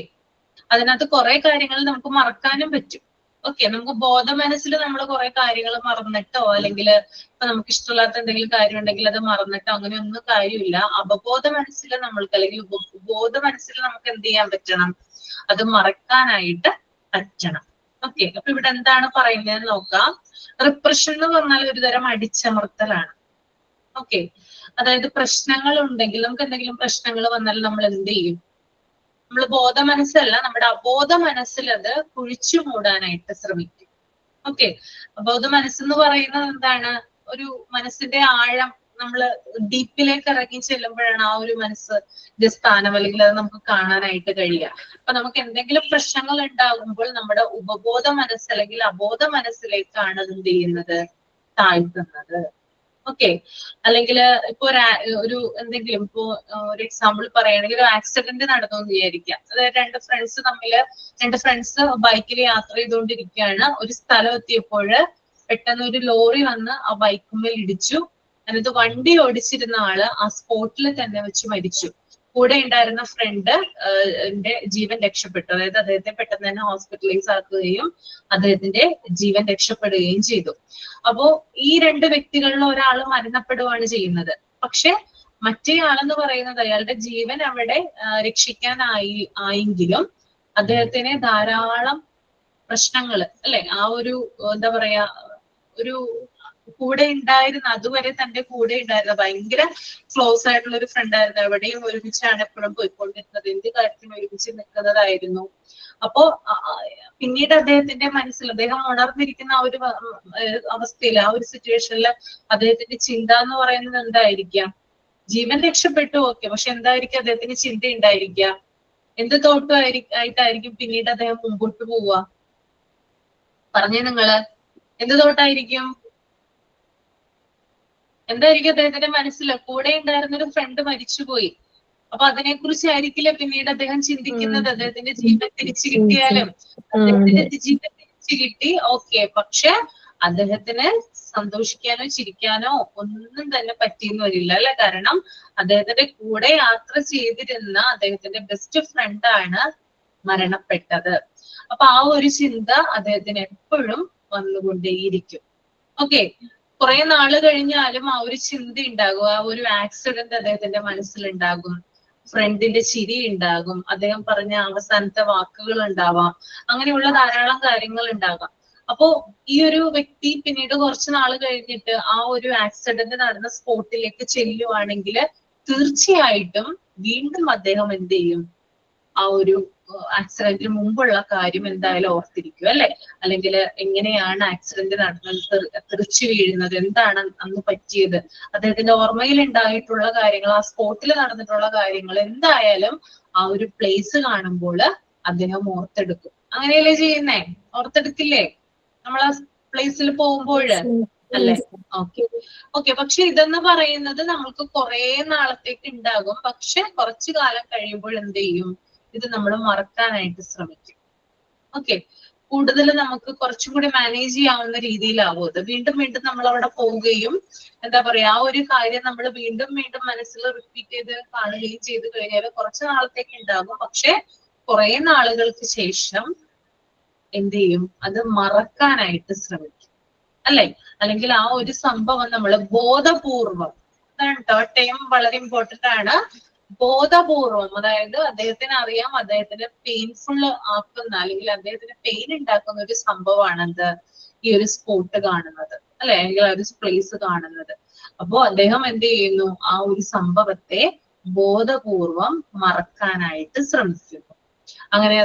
അതിനകത്ത് കുറെ കാര്യങ്ങൾ നമുക്ക് മറക്കാനും പറ്റും. ഓക്കെ, നമുക്ക് ബോധ മനസ്സിൽ നമ്മൾ കുറെ കാര്യങ്ങൾ മറന്നിട്ടോ അല്ലെങ്കിൽ ഇപ്പൊ നമുക്ക് ഇഷ്ടമില്ലാത്ത എന്തെങ്കിലും കാര്യം ഉണ്ടെങ്കിൽ അത് മറന്നിട്ടോ അങ്ങനെ ഒന്നും കാര്യമില്ല. അപബോധ മനസ്സിൽ നമ്മൾക്ക് അല്ലെങ്കിൽ ബോധ മനസ്സിൽ നമുക്ക് എന്ത് ചെയ്യാൻ പറ്റണം, അത് മറക്കാനായിട്ട് പറ്റണം. ഓക്കെ, അപ്പൊ ഇവിടെ എന്താണ് പറയുന്നത് നോക്കാം. റിപ്രഷൻ എന്ന് പറഞ്ഞാൽ ഒരു തരം അടിച്ചമർത്തലാണ്. ഓക്കെ, അതായത് പ്രശ്നങ്ങൾ ഉണ്ടെങ്കിൽ, നമുക്ക് എന്തെങ്കിലും പ്രശ്നങ്ങൾ വന്നാൽ നമ്മൾ എന്ത് ചെയ്യും, നമ്മൾ ബോധ മനസ്സല്ല നമ്മുടെ അബോധ മനസ്സിൽ അത് കുഴിച്ചു മൂടാനായിട്ട് ശ്രമിക്കും. ഓക്കെ, അബോധ മനസ്സെന്ന് പറയുന്നത് എന്താണ്, ഒരു മനസ്സിന്റെ ആഴം നമ്മള് ഡീപ്പിലേക്ക് ഇറങ്ങി ചെല്ലുമ്പോഴാണ് ആ ഒരു മനസ്സിന്റെ സ്ഥാനം അല്ലെങ്കിൽ അത് നമുക്ക് കാണാനായിട്ട് കഴിയുക. അപ്പൊ നമുക്ക് എന്തെങ്കിലും പ്രശ്നങ്ങൾ ഉണ്ടാകുമ്പോൾ നമ്മുടെ ഉപബോധ മനസ്സ് അല്ലെങ്കിൽ അബോധ മനസ്സിലേക്കാണ് അത് എന്ത് ചെയ്യുന്നത്, താഴ്ത്തുന്നത്. ഓക്കെ, അല്ലെങ്കിൽ ഇപ്പൊ ഒരു എന്തെങ്കിലും ഇപ്പോ ഒരു എക്സാമ്പിൾ പറയുകയാണെങ്കിൽ ഒരു ആക്സിഡന്റ് നടന്നു എന്ന് വിചാരിക്കാം. അതായത് രണ്ട് ഫ്രണ്ട്സ് ബൈക്കിൽ യാത്ര ചെയ്തുകൊണ്ടിരിക്കുകയാണ്. ഒരു സ്ഥലം എത്തിയപ്പോൾ പെട്ടെന്ന് ഒരു ലോറി വന്ന് ആ ബൈക്കുമേൽ ഇടിച്ചു. എന്നിട്ട് വണ്ടി ഓടിച്ചിരുന്ന ആള് ആ സ്പോട്ടിൽ തന്നെ വെച്ച് മരിച്ചു. കൂടെ ഉണ്ടായിരുന്ന ഫ്രണ്ട് ജീവൻ രക്ഷപ്പെട്ടു. അതായത് അദ്ദേഹത്തെ പെട്ടെന്ന് തന്നെ ഹോസ്പിറ്റലൈസ് ആക്കുകയും അദ്ദേഹത്തിന്റെ ജീവൻ രക്ഷപ്പെടുകയും ചെയ്തു. അപ്പോ ഈ രണ്ട് വ്യക്തികളിൽ ഒരാൾ മരണപ്പെടുകയാണ് ചെയ്യുന്നത്. പക്ഷെ മറ്റേ ആളെന്ന് പറയുന്നത് അയാളുടെ ജീവൻ അവിടെ ആയെങ്കിലും അദ്ദേഹത്തിന് ധാരാളം പ്രശ്നങ്ങൾ അല്ലെ, ആ ഒരു എന്താ പറയാ, ഒരു കൂടെ ഉണ്ടായിരുന്ന, അതുവരെ തന്റെ കൂടെ ഉണ്ടായിരുന്ന ഭയങ്കര ക്ലോസ് ആയിട്ടുള്ള ഒരു ഫ്രണ്ട് ആയിരുന്നു. എവിടെയും ഒരുമിച്ചാണ് എപ്പോഴും പോയിക്കൊണ്ടിരുന്നത്, എന്ത് കാര്യത്തിനും ഒരുമിച്ച് നിൽക്കുന്നതായിരുന്നു. അപ്പോ പിന്നീട് അദ്ദേഹത്തിന്റെ മനസ്സിൽ, അദ്ദേഹം ഉണർന്നിരിക്കുന്ന ആ ഒരു അവസ്ഥയിൽ, ആ ഒരു സിറ്റുവേഷനിൽ അദ്ദേഹത്തിന്റെ ചിന്ത എന്ന് പറയുന്നത് എന്തായിരിക്കാം? ജീവൻ രക്ഷപ്പെട്ടു, ഓക്കെ, പക്ഷെ എന്തായിരിക്കും അദ്ദേഹത്തിന് ചിന്ത ഉണ്ടായിരിക്കുക? എന്ത് തോട്ടും ആയിട്ടായിരിക്കും പിന്നീട് അദ്ദേഹം മുമ്പോട്ട് പോവുക? പറഞ്ഞേ നിങ്ങള്, എന്ത് തോട്ടായിരിക്കും? എന്തായിരിക്കും അദ്ദേഹത്തിന്റെ മനസ്സിൽ? കൂടെ ഉണ്ടായിരുന്ന ഒരു ഫ്രണ്ട് മരിച്ചുപോയി, അപ്പൊ അതിനെ കുറിച്ചായിരിക്കില്ല പിന്നീട് അദ്ദേഹം ചിന്തിക്കുന്നത്. അദ്ദേഹത്തിന്റെ ജീവൻ തിരിച്ചു കിട്ടിയാലും, അദ്ദേഹത്തിന്റെ ജീവൻ തിരിച്ചു കിട്ടി, ഓക്കെ, പക്ഷെ അദ്ദേഹത്തിന് സന്തോഷിക്കാനോ ചിരിക്കാനോ ഒന്നും തന്നെ പറ്റിയെന്ന് വരില്ല അല്ലെ. കാരണം അദ്ദേഹത്തിന്റെ കൂടെ യാത്ര ചെയ്തിരുന്ന അദ്ദേഹത്തിന്റെ ബെസ്റ്റ് ഫ്രണ്ടാണ് മരണപ്പെട്ടത്. അപ്പൊ ആ ഒരു ചിന്ത അദ്ദേഹത്തിന് എപ്പോഴും വന്നുകൊണ്ടേയിരിക്കും. ഓക്കെ, കുറെ നാള് കഴിഞ്ഞാലും ആ ഒരു ചിന്ത ഉണ്ടാകും. ആ ഒരു ആക്സിഡന്റ് അദ്ദേഹത്തിന്റെ മനസ്സിലുണ്ടാകും, ഫ്രണ്ടിന്റെ ചിരി ഉണ്ടാകും, അദ്ദേഹം പറഞ്ഞ അവസാനത്തെ വാക്കുകൾ ഉണ്ടാവാം, അങ്ങനെയുള്ള ധാരാളം കാര്യങ്ങൾ ഉണ്ടാകാം. അപ്പോ ഈ ഒരു വ്യക്തി പിന്നീട് കുറച്ച് നാൾ കഴിഞ്ഞിട്ട് ആ ഒരു ആക്സിഡന്റ് നടന്ന സ്പോട്ടിലേക്ക് ചെല്ലുവാണെങ്കിൽ തീർച്ചയായിട്ടും വീണ്ടും അദ്ദേഹം എന്ത് ചെയ്യും? ആ ഒരു ആക്സിഡന്റിന് മുമ്പുള്ള കാര്യം എന്തായാലും ഓർത്തിരിക്കും അല്ലെ. അല്ലെങ്കിൽ എങ്ങനെയാണ് ആക്സിഡന്റ് നടന്നത്, തെറിച്ചു വീഴുന്നത്, എന്താണ് അന്ന് പറ്റിയത്, അദ്ദേഹത്തിന്റെ ഓർമ്മയിൽ ഉണ്ടായിട്ടുള്ള കാര്യങ്ങൾ, ആ സ്പോട്ടിൽ നടന്നിട്ടുള്ള കാര്യങ്ങൾ എന്തായാലും ആ ഒരു പ്ലേസ് കാണുമ്പോൾ അദ്ദേഹം ഓർത്തെടുക്കും. അങ്ങനെയല്ലേ ചെയ്യുന്നേ? ഓർത്തെടുക്കില്ലേ നമ്മൾ ആ പ്ലേസിൽ പോകുമ്പോൾ അല്ലെ? ഓക്കെ. പക്ഷെ ഇതെന്ന് പറയുന്നത് നമ്മൾക്ക് കുറെ നാളത്തേക്ക് ഉണ്ടാകും. പക്ഷെ കുറച്ചു കാലം കഴിയുമ്പോൾ എന്ത് ചെയ്യും? ഇത് നമ്മൾ മറക്കാനായിട്ട് ശ്രമിക്കും. ഓക്കെ, കൂടുതൽ നമുക്ക് കുറച്ചും കൂടി മാനേജ് ചെയ്യാവുന്ന രീതിയിലാവും അത്. വീണ്ടും വീണ്ടും നമ്മൾ അവിടെ പോവുകയും എന്താ പറയാ, ആ ഒരു കാര്യം നമ്മൾ വീണ്ടും വീണ്ടും മനസ്സിൽ റിപ്പീറ്റ് ചെയ്ത് കാണുകയും ചെയ്ത് കഴിഞ്ഞാൽ കുറച്ചു നാളത്തേക്ക് ഉണ്ടാകും. പക്ഷെ കുറെ നാളുകൾക്ക് ശേഷം എന്ത് ചെയ്യും? അത് മറക്കാനായിട്ട് ശ്രമിക്കും അല്ലെ. അല്ലെങ്കിൽ ആ ഒരു സംഭവം നമ്മൾ ബോധപൂർവം, ടേം വളരെ ഇമ്പോർട്ടന്റ് ആണ്, ബോധപൂർവം, അതായത് അദ്ദേഹത്തിന് അറിയാം അദ്ദേഹത്തിന് പെയിൻഫുൾ ആക്കുന്ന അല്ലെങ്കിൽ അദ്ദേഹത്തിന് പെയിൻ ഉണ്ടാക്കുന്ന ഒരു സംഭവമാണ് എന്ത്? ഈ ഒരു സ്പോട്ട് കാണുന്നത് അല്ലെ, അല്ലെങ്കിൽ ആ ഒരു പ്ലേസ് കാണുന്നത്. അപ്പോ അദ്ദേഹം എന്ത് ചെയ്യുന്നു? ആ ഒരു സംഭവത്തെ ബോധപൂർവം മറക്കാനായിട്ട് ശ്രമിക്കുന്നു. അങ്ങനെ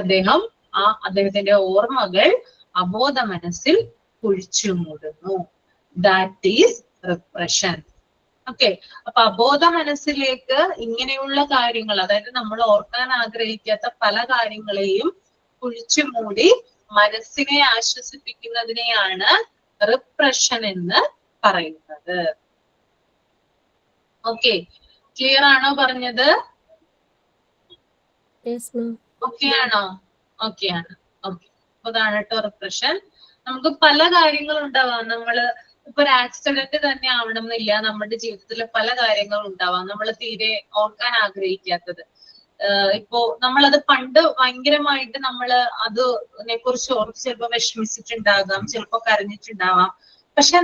അദ്ദേഹത്തിന്റെ ഓർമ്മകൾ അബോധ മനസ്സിൽ കുഴിച്ചു മൂടുന്നു. That is repression. ഓക്കെ, അപ്പൊ അബോധ മനസ്സിലേക്ക് ഇങ്ങനെയുള്ള കാര്യങ്ങൾ, അതായത് നമ്മൾ ഓർക്കാൻ ആഗ്രഹിക്കാത്ത പല കാര്യങ്ങളെയും കുഴിച്ചു മൂടി മനസ്സിനെ ആശ്വസിപ്പിക്കുന്നതിനെയാണ് റിപ്രഷൻ എന്ന് പറയുന്നത്. ഓക്കെ, ക്ലിയർ ആണോ പറഞ്ഞത്? ഓക്കെ ആണോ? ഓക്കെ ആണ്. ഓക്കെ, അതാണ് കേട്ടോ റിപ്രഷൻ. നമുക്ക് പല കാര്യങ്ങളും ഉണ്ടാവാം. ഇപ്പൊ ഒരു ആക്സിഡന്റ് തന്നെ ആവണം എന്നില്ല, നമ്മുടെ ജീവിതത്തിൽ പല കാര്യങ്ങളും ഉണ്ടാവാം നമ്മൾ തീരെ ഓർക്കാൻ ആഗ്രഹിക്കാത്തത്. ഇപ്പോ നമ്മളത് പണ്ട് ഭയങ്കരമായിട്ട് അതിനെ കുറിച്ച് ഓർത്ത് ചിലപ്പോ വിഷമിച്ചിട്ടുണ്ടാകാം, ചിലപ്പോ കരഞ്ഞിട്ടുണ്ടാവാം. പക്ഷെ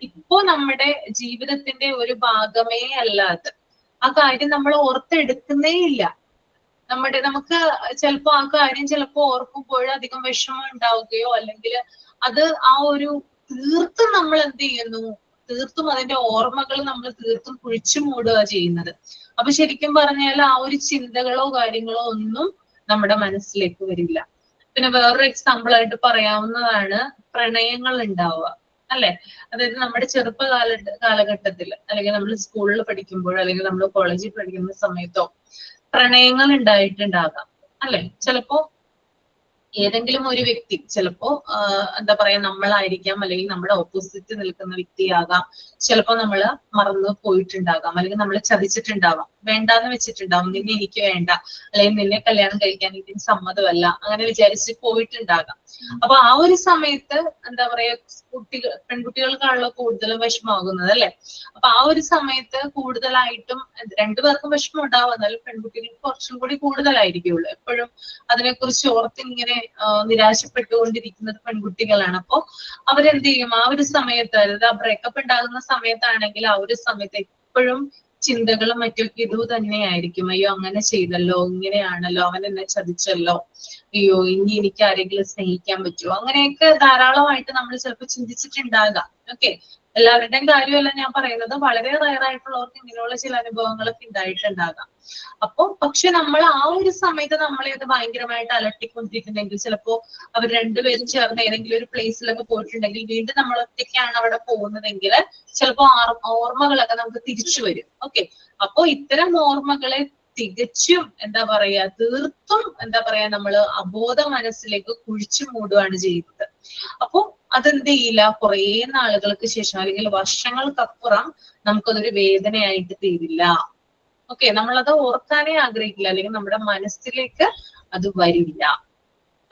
ഇപ്പോ നമ്മുടെ ജീവിതത്തിന്റെ ഒരു ഭാഗമേ അല്ലാതെ ആ കാര്യം നമ്മൾ ഓർത്തെടുക്കുന്നേ ഇല്ല. നമുക്ക് ചിലപ്പോ ആ കാര്യം ചിലപ്പോ ഓർക്കുമ്പോൾ അധികം വിഷമം ഉണ്ടാവുകയോ അല്ലെങ്കിൽ അത് ആ ഒരു തീർത്തും നമ്മൾ എന്ത് ചെയ്യുന്നു? തീർത്തും അതിന്റെ ഓർമ്മകൾ നമ്മൾ തീർത്തും കുഴിച്ചു മൂടുക ചെയ്യുന്നത്. അപ്പൊ ശരിക്കും പറഞ്ഞാൽ ആ ഒരു ചിന്തകളോ കാര്യങ്ങളോ ഒന്നും നമ്മുടെ മനസ്സിലേക്ക് വരില്ല. പിന്നെ വേറൊരു എക്സാമ്പിൾ ആയിട്ട് പറയാവുന്നതാണ് പ്രണയങ്ങൾ ഉണ്ടാവുക അല്ലെ? അതായത് നമ്മുടെ കാലഘട്ടത്തിൽ അല്ലെങ്കിൽ നമ്മൾ സ്കൂളിൽ പഠിക്കുമ്പോൾ അല്ലെങ്കിൽ നമ്മൾ കോളേജിൽ പഠിക്കുന്ന സമയത്തോ പ്രണയങ്ങൾ ഉണ്ടായിട്ടുണ്ടാകാം അല്ലെ? ചിലപ്പോ ഏതെങ്കിലും ഒരു വ്യക്തി ചിലപ്പോ എന്താ പറയാ നമ്മളായിരിക്കാം, അല്ലെങ്കിൽ നമ്മുടെ ഓപ്പോസിറ്റ് നിൽക്കുന്ന വ്യക്തിയാകാം. ചിലപ്പോ നമ്മള് മറന്നു പോയിട്ടുണ്ടാകാം, അല്ലെങ്കിൽ നമ്മളെ ചതിച്ചിട്ടുണ്ടാവാം, വേണ്ടാന്ന് വെച്ചിട്ടുണ്ടാവും, നിന്നെ എനിക്ക് വേണ്ട, അല്ലെങ്കിൽ നിന്നെ കല്യാണം കഴിക്കാൻ ഇതിന് സമ്മതമല്ല, അങ്ങനെ വിചാരിച്ച് പോയിട്ടുണ്ടാകാം. അപ്പൊ ആ ഒരു സമയത്ത് എന്താ പറയാ പെൺകുട്ടികൾക്കാണല്ലോ കൂടുതലും വിഷമമാകുന്നത് അല്ലെ? അപ്പൊ ആ ഒരു സമയത്ത് കൂടുതലായിട്ടും രണ്ടുപേർക്കും വിഷമം ഉണ്ടാവും, എന്നാലും പെൺകുട്ടികൾക്ക് കുറച്ചും കൂടി കൂടുതലായിരിക്കുള്ളൂ. എപ്പോഴും അതിനെക്കുറിച്ച് ഓർത്തിങ്ങനെ നിരാശപ്പെട്ടുകൊണ്ടിരിക്കുന്നത് പെൺകുട്ടികളാണ്. അപ്പൊ അവരെന്ത് ചെയ്യും, ആ ഒരു സമയത്ത്, അതായത് ആ ബ്രേക്കപ്പ് ഉണ്ടാകുന്ന സമയത്താണെങ്കിൽ ആ ഒരു സമയത്ത് എപ്പോഴും ചിന്തകളും മറ്റൊക്കെ ഇത് തന്നെയായിരിക്കും. അയ്യോ അങ്ങനെ ചെയ്തല്ലോ, ഇങ്ങനെയാണല്ലോ, അവൻ എന്നെ ചതിച്ചല്ലോ, അയ്യോ ഇനി എനിക്ക് ആരെങ്കിലും സ്നേഹിക്കാൻ പറ്റുമോ, അങ്ങനെയൊക്കെ ധാരാളമായിട്ട് നമ്മൾ ചിലപ്പോൾ ചിന്തിച്ചിട്ടുണ്ടാകാം. ഓക്കെ, എല്ലാവരുടെയും കാര്യമല്ല ഞാൻ പറയുന്നത്, വളരെ റയർ ആയിട്ടുള്ളവർക്ക് ഇങ്ങനെയുള്ള ചില അനുഭവങ്ങളൊക്കെ ഉണ്ടായിട്ടുണ്ടാകാം. അപ്പൊ പക്ഷെ നമ്മൾ ആ ഒരു സമയത്ത് നമ്മളെ അത് ഭയങ്കരമായിട്ട് അലട്ടിക്കൊണ്ടിരിക്കുന്നെങ്കിൽ, ചിലപ്പോ അവർ രണ്ടുപേരും ചേർന്ന് ഏതെങ്കിലും ഒരു പ്ലേസിലൊക്കെ പോയിട്ടുണ്ടെങ്കിൽ വീണ്ടും നമ്മൾ ഒറ്റയ്ക്കാണ് അവിടെ പോകുന്നതെങ്കിൽ ചിലപ്പോ ഓർമ്മകളൊക്കെ നമുക്ക് തിരിച്ചു വരും. ഓക്കെ, അപ്പൊ ഇത്തരം ഓർമ്മകളെ തികച്ചും എന്താ പറയാ തീർത്തും എന്താ പറയാ നമ്മള് അബോധ മനസ്സിലേക്ക് കുഴിച്ചു മൂടുകയാണ് ചെയ്യുന്നത്. അപ്പൊ അതെന്ത് ചെയ്യില്ല, കുറെ നാളുകൾക്ക് ശേഷം അല്ലെങ്കിൽ വർഷങ്ങൾക്കപ്പുറം നമുക്കതൊരു വേദനയായിട്ട് തീരില്ല. ഓക്കെ, നമ്മളത് ഓർക്കാനേ ആഗ്രഹിക്കില്ല, അല്ലെങ്കിൽ നമ്മുടെ മനസ്സിലേക്ക് അത് വരില്ല.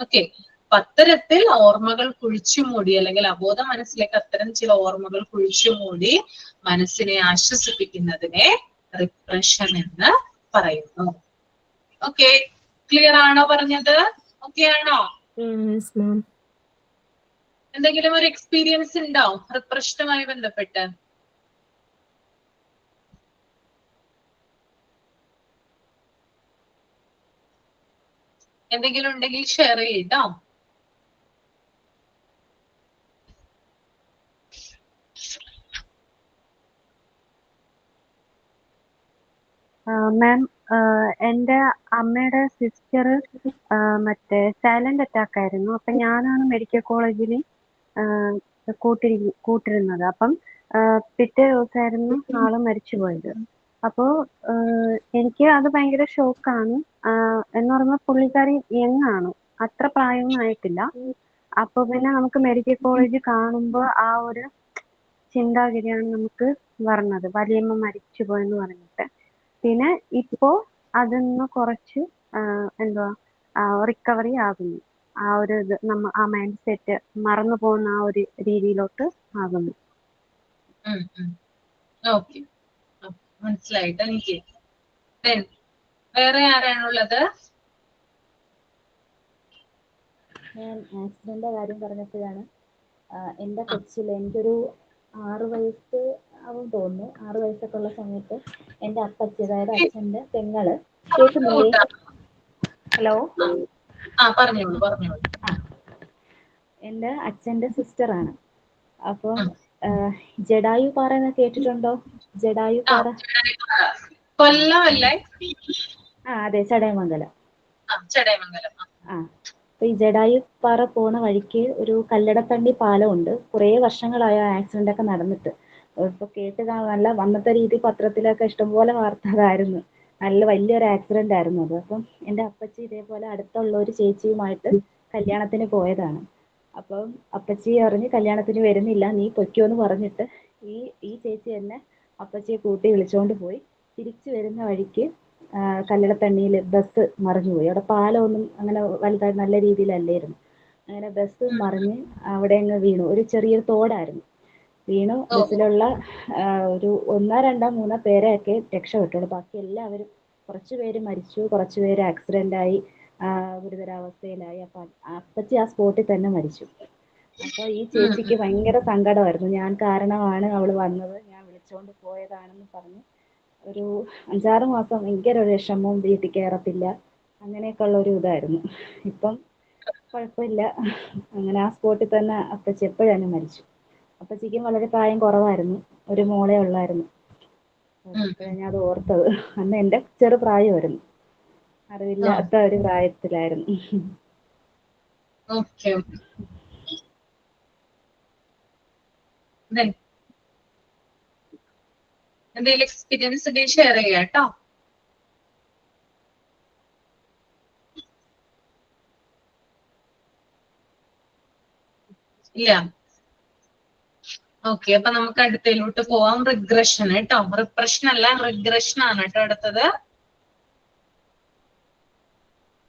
ഓക്കെ, അത്തരത്തിൽ ഓർമ്മകൾ കുഴിച്ചു മൂടി, അല്ലെങ്കിൽ അബോധ മനസ്സിലേക്ക് അത്തരം ചില ഓർമ്മകൾ കുഴിച്ചു മൂടി മനസ്സിനെ ആശ്വസിപ്പിക്കുന്നതിനെ റിപ്രഷൻ എന്ന് പറയുന്നു. ഓക്കെ, ക്ലിയർ ആണോ പറഞ്ഞത്? ഓക്കെ ആണോ? എന്തെങ്കിലും ഒരു എക്സ്പീരിയൻസ് ഉണ്ടോ റിപ്രഷനുമായി ബന്ധപ്പെട്ട്? എന്തെങ്കിലും ഉണ്ടെങ്കിൽ ഷെയർ ചെയ്തോ. മാം, എൻ്റെ അമ്മയുടെ സിസ്റ്റർ മറ്റേ സൈലന്റ് അറ്റാക്ക് ആയിരുന്നു. അപ്പം ഞാനാണ് മെഡിക്കൽ കോളേജിൽ കൂട്ടിരുന്നത്. അപ്പം പിറ്റേ ദിവസമായിരുന്നു ആള് മരിച്ചുപോയത്. അപ്പോൾ എനിക്ക് അത് ഭയങ്കര ഷോക്കാണ്. എന്ന് പറഞ്ഞാൽ പുള്ളിക്കാരി യങ്ങാണ്, അത്ര പ്രായമൊന്നും ആയിട്ടില്ല. അപ്പൊ പിന്നെ നമുക്ക് മെഡിക്കൽ കോളേജ് കാണുമ്പോൾ ആ ഒരു ചിന്താഗതിയാണ് നമുക്ക് പറഞ്ഞത്, വലിയമ്മ മരിച്ചുപോയെന്ന് പറഞ്ഞിട്ട്. പിന്നെ ഇപ്പോ അതിന്ന് കുറച്ച് എന്തുവാ റിക്കവറി ആകുന്നു. ആ ഒരു ഇത് ആ മൈൻഡ് സെറ്റ് മറന്നു പോകുന്ന ആ ഒരു രീതിയിലോട്ട് ആകുന്നു. ഓക്കെ, മനസ്സിലായിട്ട് എനിക്ക്. വേറെ ആരാണുള്ളത്? ഞാൻ ആക്സിഡന്റ് കാര്യം പറഞ്ഞപ്പോഴാണ് എൻ്റെ കൊച്ചിൽ എനിക്കൊരു 6 വയസ്സ് ആവും തോന്നുന്നു. 6 വയസ്സൊക്കെ ഉള്ള സമയത്ത് എൻ്റെ അപ്പച്ചി, അതായത് അച്ഛൻ്റെ പെങ്ങള്, കേൾക്കുന്നില്ലേ? ഹലോ, എൻ്റെ അച്ഛൻ്റെ സിസ്റ്ററാണ്. അപ്പം ജഡായു പാറ എന്ന് കേട്ടിട്ടുണ്ടോ? ജഡായു പാറ കൊല്ലമല്ലേ? അതെ, ചടയമംഗലം. ചടയമംഗലം. അപ്പൊ ഈ ജഡായു പാറ പോകുന്ന വഴിക്ക് ഒരു കല്ലടത്തണ്ടി പാലമുണ്ട്. കുറേ വർഷങ്ങളായ ആക്സിഡന്റ് ഒക്കെ നടന്നിട്ട്. ഇപ്പൊ കേട്ട് നല്ല അന്നത്തെ രീതി പത്രത്തിലൊക്കെ ഇഷ്ടംപോലെ വാർത്ത അതായിരുന്നു. നല്ല വലിയൊരു ആക്സിഡന്റ് ആയിരുന്നു അത്. അപ്പം എൻ്റെ അപ്പച്ചി ഇതേപോലെ അടുത്തുള്ള ഒരു ചേച്ചിയുമായിട്ട് കല്യാണത്തിന് പോയതാണ്. അപ്പം അപ്പച്ചി അറിഞ്ഞ് കല്യാണത്തിന് വരുന്നില്ല, നീ പൊയ്ക്കോന്ന് പറഞ്ഞിട്ട് ഈ ചേച്ചി എന്നെ അപ്പച്ചിയെ കൂട്ടി വിളിച്ചോണ്ട് പോയി. തിരിച്ചു വരുന്ന വഴിക്ക് കല്ലടത്തണ്ണിയിൽ ബസ് മറിഞ്ഞു പോയി. അവിടെ പാലമൊന്നും അങ്ങനെ വലുതായി നല്ല രീതിയിലല്ലായിരുന്നു. അങ്ങനെ ബസ് മറിഞ്ഞ് അവിടെ അങ്ങ് വീണു. ഒരു ചെറിയൊരു തോടായിരുന്നു. വീണു. ബസ്സിലുള്ള ഒരു 1, 2, 3 പേരെയൊക്കെ രക്ഷപ്പെട്ടുള്ളൂ. ബാക്കി എല്ലാവരും, കുറച്ച് പേര് മരിച്ചു, കുറച്ച് പേര് ആക്സിഡന്റ് ഗുരുതരാവസ്ഥയിലായി. അപ്പൊ അപ്പച്ചി ആ സ്പോട്ടിൽ തന്നെ മരിച്ചു. അപ്പൊ ഈ ചേച്ചിക്ക് ഭയങ്കര സങ്കടമായിരുന്നു. ഞാൻ കാരണമാണ് അവള് വന്നത്, ഞാൻ വിളിച്ചോണ്ട് പോയതാണെന്ന് പറഞ്ഞ് ഒരു 5-6 മാസം ഭയങ്കര ഒരു വിഷമവും, വീട്ടിൽ കയറത്തില്ല, അങ്ങനെയൊക്കെ ഉള്ള ഒരു ഇതായിരുന്നു. ഇപ്പം കുഴപ്പമില്ല. അങ്ങനെ ആ സ്പോട്ടിൽ തന്നെ അപ്പച്ചി എപ്പോഴാണ് മരിച്ചു. അപ്പച്ചിക്കും വളരെ പ്രായം കുറവായിരുന്നു, ഒരു മോളെ ഉള്ളായിരുന്നു. ഞാൻ അത് ഓർത്തത്. അന്ന് എൻ്റെ ചെറു പ്രായമായിരുന്നു, അറിവില്ലാത്ത ഒരു പ്രായത്തിലായിരുന്നു. എന്തെങ്കിലും എക്സ്പീരിയൻസ് ഉണ്ടെങ്കിൽ ഷെയർ ചെയ്യാം കേട്ടോ. ഇല്ല. ഓക്കെ, അപ്പൊ നമുക്ക് അടുത്തതിലോട്ട് പോവാം. റിഗ്രഷൻ കേട്ടോ. റിപ്രഷൻ അല്ല, റിഗ്രഷൻ ആണ് കേട്ടോ അടുത്തത്.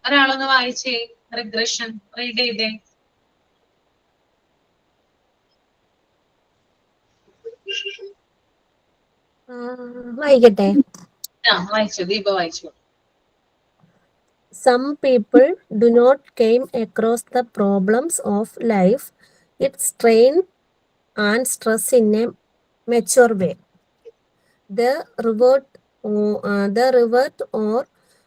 ഒരാളൊന്ന് വായിച്ചേ. റിഗ്രഷൻ റീഡ് ചെയ്തേ. വായിക്കട്ടെ. വായിച്ചു, ദീപ വായിച്ചു. Some people do not came across the problems of life, its strain and stress in a mature way. They revert or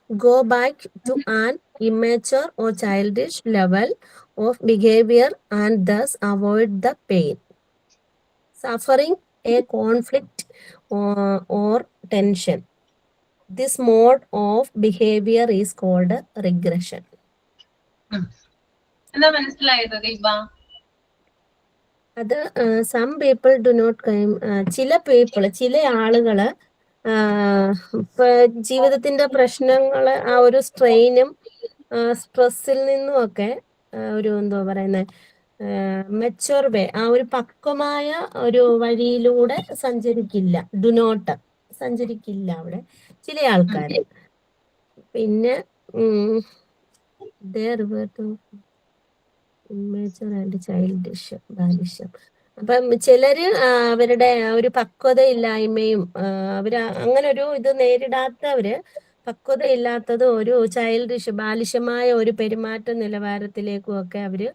go back to an immature or childish level of behavior and thus avoid the pain, suffering, a conflict or tension. This mode of behavior is called regression. എന്താ മനസ്സിലായത് ദീപ? അത് some people do not calm, ചില ആളുകള് ഇപ്പൊ ജീവിതത്തിന്റെ പ്രശ്നങ്ങള് ആ ഒരു സ്ട്രെയിനും സ്ട്രെസ്സിൽ നിന്നും ഒക്കെ ഒരു എന്താ പറയുന്നത് മെച്ചുവർ വേ, ആ ഒരു പക്വമായ ഒരു വഴിയിലൂടെ സഞ്ചരിക്കില്ല അവിടെ ചില ആൾക്കാര്. പിന്നെ ഇമ്മേച്ചർ ആൻഡ് ചൈൽഡിഷ് ബാലിഷം. അപ്പം ചിലര് അവരുടെ ഒരു പക്വതയില്ലായ്മയും അങ്ങനെ ഒരു ഇത് നേരിടാത്തവര് പക്വതയില്ലാത്തത് ഒരു ചൈൽഡിഷ് ബാലിശമായ ഒരു പെരുമാറ്റ നിലവാരത്തിലേക്കും ഒക്കെ അവര്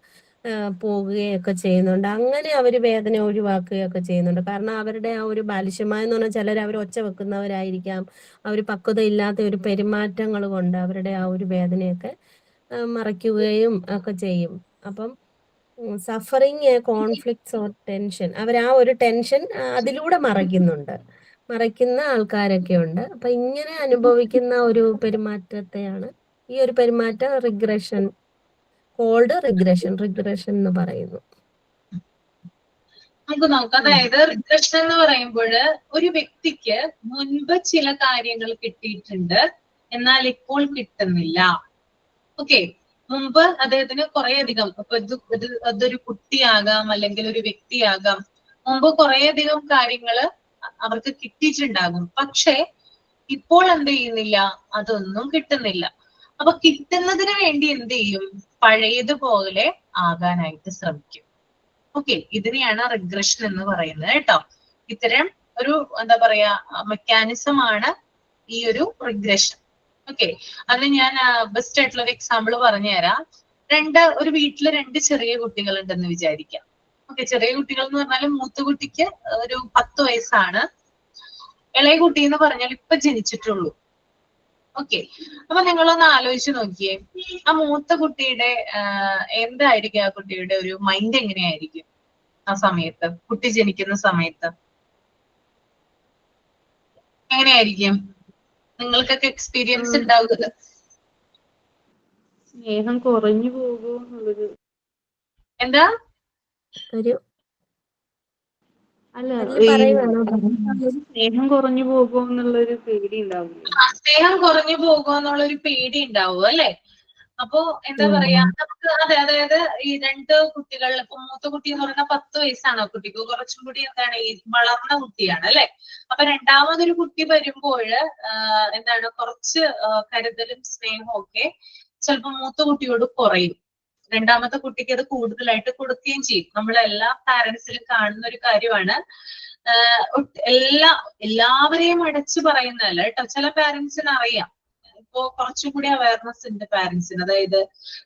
പോകുകയൊക്കെ ചെയ്യുന്നുണ്ട്. അങ്ങനെ അവര് വേദന ഒഴിവാക്കുകയൊക്കെ ചെയ്യുന്നുണ്ട്. കാരണം അവരുടെ ആ ഒരു ബാലിശമായെന്ന് പറഞ്ഞാൽ ചിലർ അവർ ഒച്ച വെക്കുന്നവരായിരിക്കാം. അവർ പക്വത ഇല്ലാത്ത ഒരു പെരുമാറ്റങ്ങൾ കൊണ്ട് അവരുടെ ആ ഒരു വേദനയൊക്കെ മറയ്ക്കുകയും ഒക്കെ ചെയ്യും. അപ്പം സഫറിങ്, കോൺഫ്ലിക്ട്സ് ഓർ ടെൻഷൻ, അവർ ആ ഒരു ടെൻഷൻ അതിലൂടെ മറയ്ക്കുന്ന ആൾക്കാരൊക്കെ ഉണ്ട്. അപ്പൊ ഇങ്ങനെ അനുഭവിക്കുന്ന ഒരു പെരുമാറ്റത്തെയാണ് ഈ ഒരു പെരുമാറ്റം റിഗ്രഷൻ എന്ന് പറയുന്നു. നമുക്ക് നോക്കാം. അതായത് റിഗ്രഷൻ എന്ന് പറയുമ്പോൾ ഒരു വ്യക്തിക്ക് മുൻപ് ചില കാര്യങ്ങൾ കിട്ടിയിട്ടുണ്ട്, എന്നാൽ ഇപ്പോൾ കിട്ടുന്നില്ല. ഓക്കെ, മുമ്പ് അദ്ദേഹത്തിന് കുറേയധികം, ഇപ്പൊ അതൊരു കുട്ടിയാകാം അല്ലെങ്കിൽ ഒരു വ്യക്തിയാകാം, മുമ്പ് കുറേയധികം കാര്യങ്ങൾ അവർക്ക് കിട്ടിയിട്ടുണ്ടാകും. പക്ഷെ ഇപ്പോൾ എന്ത് ചെയ്യുന്നില്ല, അതൊന്നും കിട്ടുന്നില്ല. അപ്പൊ കിട്ടുന്നതിന് വേണ്ടി എന്ത് ചെയ്യും, പഴയതുപോലെ ആകാനായിട്ട് ശ്രമിക്കും. ഓക്കെ, ഇതിനെയാണ് റിഗ്രഷൻ എന്ന് പറയുന്നത് കേട്ടോ. ഇത്തരം ഒരു എന്താ പറയാ മെക്കാനിസം ആണ് ഈ ഒരു റിഗ്രഷൻ. ഓക്കെ, അതിന് ഞാൻ ബെസ്റ്റ് ആയിട്ടുള്ള ഒരു എക്സാമ്പിൾ പറഞ്ഞുതരാം. ഒരു വീട്ടില് 2 ചെറിയ കുട്ടികൾ ഉണ്ടെന്ന് വിചാരിക്കാം. ഓക്കെ, ചെറിയ കുട്ടികൾ എന്ന് പറഞ്ഞാൽ മൂത്ത കുട്ടിക്ക് ഒരു 10 വയസ്സാണ്, ഇളയ കുട്ടി എന്ന് പറഞ്ഞാൽ ഇപ്പൊ ജനിച്ചിട്ടുള്ളൂ. ഓക്കെ, അപ്പൊ നിങ്ങളൊന്ന് ആലോചിച്ച് നോക്കിയേ, ആ മൂത്ത കുട്ടിയുടെ എന്തായിരിക്കും ആ കുട്ടിയുടെ ഒരു മൈൻഡ് എങ്ങനെയായിരിക്കും ആ സമയത്ത്, കുട്ടി ജനിക്കുന്ന സമയത്ത് എങ്ങനെയായിരിക്കും? നിങ്ങൾക്കൊക്കെ എക്സ്പീരിയൻസ് ഉണ്ടാവുക. സ്നേഹം കുറഞ്ഞു പോകുമെന്നുള്ളൊരു, എന്താ സ്നേഹം കുറഞ്ഞു പോകുമെന്നുള്ളൊരു പേടി ഉണ്ടാവില്ലേ? സ്നേഹം കുറഞ്ഞു പോകുമെന്നുള്ളൊരു പേടി ഉണ്ടാവും അല്ലെ? അപ്പോ എന്താ പറയാ, നമുക്ക് അതായത് ഈ 2 കുട്ടികൾ, ഇപ്പൊ മൂത്ത കുട്ടി എന്ന് പറഞ്ഞാൽ 10 വയസ്സാണ് ആ കുട്ടിക്ക്, കുറച്ചും കൂടി എന്താണ് ഈ വളർന്ന കുട്ടിയാണ് അല്ലെ? അപ്പൊ രണ്ടാമതൊരു കുട്ടി വരുമ്പോൾ എന്താണ് കുറച്ച് കരുതലും സ്നേഹവും ഒക്കെ ചിലപ്പോ മൂത്ത കുട്ടിയോട് കുറയും. രണ്ടാമത്തെ കുട്ടിക്ക് അത് കൂടുതലായിട്ട് കൊടുക്കുകയും ചെയ്യും. നമ്മളെല്ലാ പാരന്റ്സിലും കാണുന്ന ഒരു കാര്യമാണ്. എല്ലാവരെയും അടച്ചു പറയുന്നതല്ല കേട്ടോ. ചില പാരന്റ്സിന് അറിയാം, ഇപ്പോ കുറച്ചുകൂടി അവയർനെസ് ഉണ്ട് പാരന്റ്സിന്. അതായത്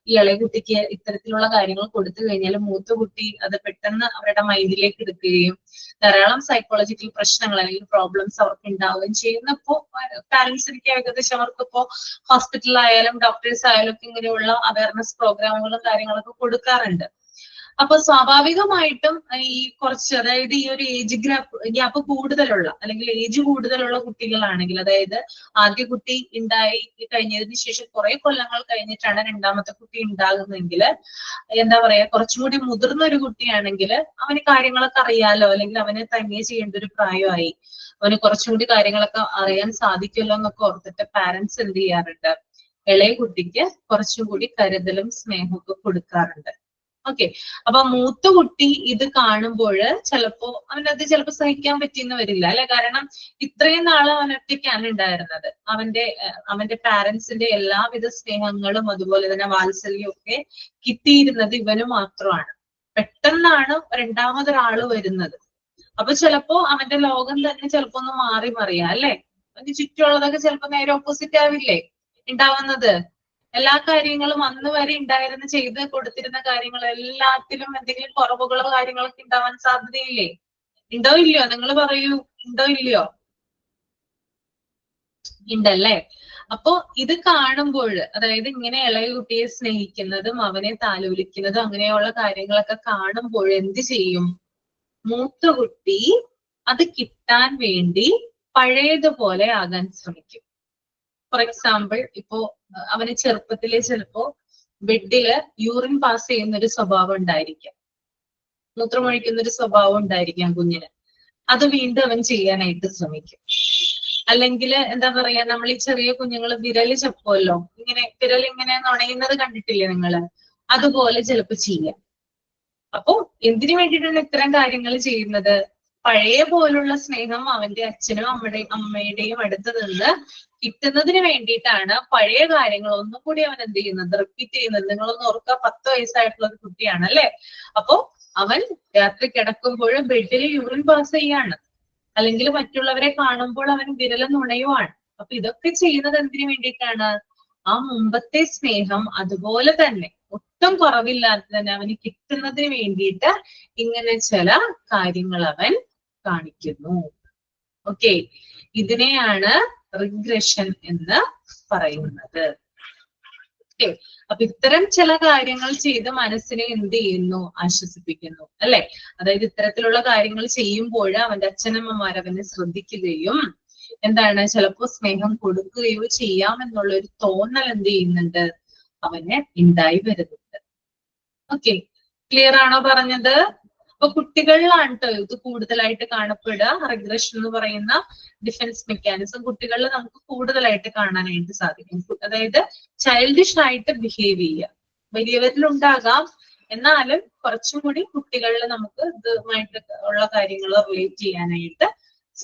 ഈ ഇളയ കുട്ടിക്ക് ഇത്തരത്തിലുള്ള കാര്യങ്ങൾ കൊടുത്തു കഴിഞ്ഞാൽ മൂത്ത കുട്ടി അത് പെട്ടെന്ന് അവരുടെ മൈൻഡിലേക്ക് എടുക്കുകയും ധാരാളം സൈക്കോളജിക്കൽ പ്രശ്നങ്ങൾ അല്ലെങ്കിൽ പ്രോബ്ലംസ് അവർക്ക് ഉണ്ടാവുകയും ചെയ്യുന്നപ്പോ പാരന്റ്സിനൊക്കെ ഏകദേശം അവർക്കിപ്പോ ഹോസ്പിറ്റലിലായാലും ഡോക്ടേഴ്സ് ആയാലും ഒക്കെ ഇങ്ങനെയുള്ള അവയർനെസ് പ്രോഗ്രാമുകളും കാര്യങ്ങളൊക്കെ കൊടുക്കാറുണ്ട്. അപ്പൊ സ്വാഭാവികമായിട്ടും ഈ കുറച്ച്, അതായത് ഈ ഒരു ഏജ് ഗ്യാപ്പ് കൂടുതലുള്ള അല്ലെങ്കിൽ ഏജ് കൂടുതലുള്ള കുട്ടികളാണെങ്കിൽ, അതായത് ആദ്യ കുട്ടി ഉണ്ടായി കഴിഞ്ഞതിന് ശേഷം കുറെ കൊല്ലങ്ങൾ കഴിഞ്ഞിട്ടാണ് രണ്ടാമത്തെ കുട്ടി ഉണ്ടാകുന്നതെങ്കിൽ, എന്താ പറയാ, കുറച്ചും കൂടി മുതിർന്ന ഒരു കുട്ടിയാണെങ്കിൽ അവന് കാര്യങ്ങളൊക്കെ അറിയാലോ, അല്ലെങ്കിൽ അവന് തനിയെ ചെയ്യേണ്ട ഒരു പ്രായമായി, അവന് കുറച്ചും കൂടി കാര്യങ്ങളൊക്കെ അറിയാൻ സാധിക്കുമല്ലോ എന്നൊക്കെ ഓർത്തിട്ട് പാരന്റ്സ് എന്ത് ചെയ്യാറുണ്ട്, ഇളയ കുട്ടിക്ക് കുറച്ചും കൂടി കരുതലും സ്നേഹമൊക്കെ കൊടുക്കാറുണ്ട്. ഓക്കെ. അപ്പൊ മൂത്ത കുട്ടി ഇത് കാണുമ്പോൾ ചിലപ്പോ അവനത് ചിലപ്പോ സഹിക്കാൻ പറ്റിയെന്ന് വരില്ല അല്ലെ, കാരണം ഇത്രയും നാള് അവൻ ഒറ്റയ്ക്കാണ് ഉണ്ടായിരുന്നത്. അവന്റെ പാരന്റ്സിന്റെ എല്ലാവിധ സ്നേഹങ്ങളും അതുപോലെ തന്നെ വാത്സല്യവും ഒക്കെ കിട്ടിയിരുന്നത് ഇവന് മാത്രമാണ്. പെട്ടെന്നാണ് രണ്ടാമതൊരാള് വരുന്നത്. അപ്പൊ ചിലപ്പോ അവന്റെ ലോകം തന്നെ ചിലപ്പോ ഒന്ന് മാറി മറിയാം അല്ലെ, അവന് ചുറ്റുമുള്ളതൊക്കെ ചിലപ്പോ നേരെ ഓപ്പോസിറ്റ് ആവില്ലേ ഉണ്ടാവുന്നത്. എല്ലാ കാര്യങ്ങളും അന്ന് വരെ ഉണ്ടായിരുന്ന ചെയ്ത് കൊടുത്തിരുന്ന കാര്യങ്ങൾ എല്ലാത്തിലും എന്തെങ്കിലും കുറവുകളോ കാര്യങ്ങളൊക്കെ ഉണ്ടാവാൻ സാധ്യതയില്ലേ? ഉണ്ടോ ഇല്ലയോ? നിങ്ങൾ പറയൂ, ഉണ്ടോ ഇല്ലയോ? ഉണ്ടല്ലേ. അപ്പോ ഇത് കാണുമ്പോൾ, അതായത് ഇങ്ങനെ ഇളയ കുട്ടിയെ സ്നേഹിക്കുന്നതും അവനെ താലോലിക്കുന്നതും അങ്ങനെയുള്ള കാര്യങ്ങളൊക്കെ കാണുമ്പോൾ എന്ത് ചെയ്യും? മൂത്ത കുട്ടി അത് കിട്ടാൻ വേണ്ടി പഴയതുപോലെ ആകാൻ ശ്രമിക്കും. ഫോർ എക്സാമ്പിൾ, ഇപ്പോ അവന് ചെറുപ്പത്തിലെ ചിലപ്പോ ബെഡില് യൂറിൻ പാസ് ചെയ്യുന്ന ഒരു സ്വഭാവം ഉണ്ടായിരിക്കാം, മൂത്രമൊഴിക്കുന്ന ഒരു സ്വഭാവം ഉണ്ടായിരിക്കാം കുഞ്ഞിന്. അത് വീണ്ടും അവൻ ചെയ്യാനായിട്ട് ശ്രമിക്കും. അല്ലെങ്കിൽ എന്താ പറയാ, നമ്മൾ ഈ ചെറിയ കുഞ്ഞുങ്ങൾ വിരല് ചപ്പുമല്ലോ, ഇങ്ങനെ വിരൽ ഇങ്ങനെ നുണയുന്നത് കണ്ടിട്ടില്ലേ നിങ്ങള്? അതുപോലെ ചിലപ്പോ ചെയ്യാം. അപ്പോ എന്തിനു വേണ്ടിയിട്ടാണ് ഇത്തരം കാര്യങ്ങൾ ചെയ്യുന്നത്? പഴയ പോലുള്ള സ്നേഹം അവന്റെ അച്ഛനും അമ്മയുടെയും അടുത്ത് നിന്ന് കിട്ടുന്നതിന് വേണ്ടിയിട്ടാണ് പഴയ കാര്യങ്ങൾ ഒന്നും കൂടി അവൻ എന്ത് ചെയ്യുന്നത്, റിപ്പീറ്റ് ചെയ്യുന്നത്. നിങ്ങളൊന്ന് ഓർക്കുക, 10 വയസ്സായിട്ടുള്ള ഒരു കുട്ടിയാണ് അല്ലെ. അപ്പോ അവൻ രാത്രി കിടക്കുമ്പോൾ ബെഡിൽ യൂറിൻ പാസ് ചെയ്യാണ്, അല്ലെങ്കിൽ മറ്റുള്ളവരെ കാണുമ്പോൾ അവൻ വിരൽ നുണയുവാണ്. അപ്പൊ ഇതൊക്കെ ചെയ്യുന്നത് എന്തിനു വേണ്ടിയിട്ടാണ്? ആ മുമ്പത്തെ സ്നേഹം അതുപോലെ തന്നെ ഒട്ടും കുറവില്ലാതെ തന്നെ അവന് കിട്ടുന്നതിന് വേണ്ടിയിട്ട് ഇങ്ങനെ ചില കാര്യങ്ങൾ അവൻ കാണിക്കുന്നു. ഓക്കെ, ഇതിനെയാണ് റിഗ്രഷൻ എന്ന് പറയുന്നത്. ഓക്കെ, അപ്പൊ ഇത്തരം ചില കാര്യങ്ങൾ ചെയ്ത് മനസ്സിനെ എന്ത് ചെയ്യുന്നു? ആശ്വസിപ്പിക്കുന്നു അല്ലെ. അതായത് ഇത്തരത്തിലുള്ള കാര്യങ്ങൾ ചെയ്യുമ്പോൾ അവന്റെ അച്ഛനമ്മമാർ അവനെ ശ്രദ്ധിക്കുകയും എന്താണ്, ചിലപ്പോ സ്നേഹം കൊടുക്കുകയോ ചെയ്യാമെന്നുള്ള ഒരു തോന്നൽ എന്ത് ചെയ്യുന്നുണ്ട്? അവന് ഉണ്ടായി വരുന്നുണ്ട്. ഓക്കെ, ക്ലിയർ ആണോ പറഞ്ഞത്? അപ്പൊ കുട്ടികളിലാണ് കേട്ടോ ഇത് കൂടുതലായിട്ട് കാണപ്പെടുക. റിഗ്രഷൻ എന്ന് പറയുന്ന ഡിഫൻസ് മെക്കാനിസം കുട്ടികളിൽ നമുക്ക് കൂടുതലായിട്ട് കാണാനായിട്ട് സാധിക്കും. അതായത് ചൈൽഡിഷ് ആയിട്ട് ബിഹേവ് ചെയ്യുക. വലിയവരിലുണ്ടാകാം, എന്നാലും കുറച്ചും കൂടി കുട്ടികളിൽ നമുക്ക് ഇതുമായിട്ട് ഉള്ള കാര്യങ്ങൾ റിലേറ്റ് ചെയ്യാനായിട്ട്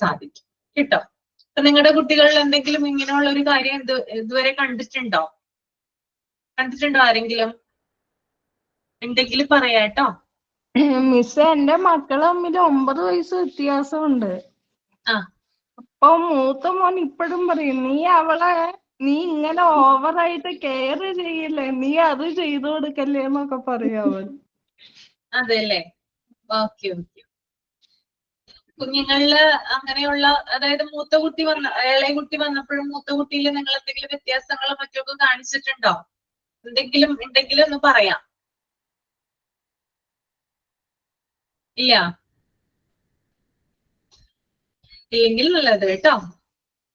സാധിക്കും കേട്ടോ. അപ്പൊ നിങ്ങളുടെ കുട്ടികളിൽ എന്തെങ്കിലും ഇങ്ങനെയുള്ള ഒരു കാര്യം ഇതുവരെ കണ്ടിട്ടുണ്ടോ? ആരെങ്കിലും ഉണ്ടെങ്കിൽ പറയാട്ടോ. മിസ്, എന്റെ മക്കൾ തമ്മിൽ 9 വയസ്സ് വ്യത്യാസമുണ്ട്. അപ്പൊ മൂത്ത മോൻ ഇപ്പോഴും പറയും, നീ ഇങ്ങനെ ഓവറായിട്ട് കെയർ ചെയ്യില്ലേ, നീ അത് ചെയ്തു കൊടുക്കല്ലേ എന്നൊക്കെ പറയും അവൻ. അതെല്ലേ, ഓക്കെ ഓക്കെ. കുഞ്ഞുങ്ങളില് അങ്ങനെയുള്ള, അതായത് ഇളയ കുട്ടി വന്നപ്പോഴും മൂത്ത കുട്ടിയിൽ നിങ്ങൾ എന്തെങ്കിലും വ്യത്യാസങ്ങളോ മറ്റൊക്കെ കാണിച്ചിട്ടുണ്ടോ? എന്തെങ്കിലും ഉണ്ടെങ്കിൽ ഒന്ന് പറയാം. ഇല്ല, ഇല്ലെങ്കിൽ നല്ലത് കേട്ടോ.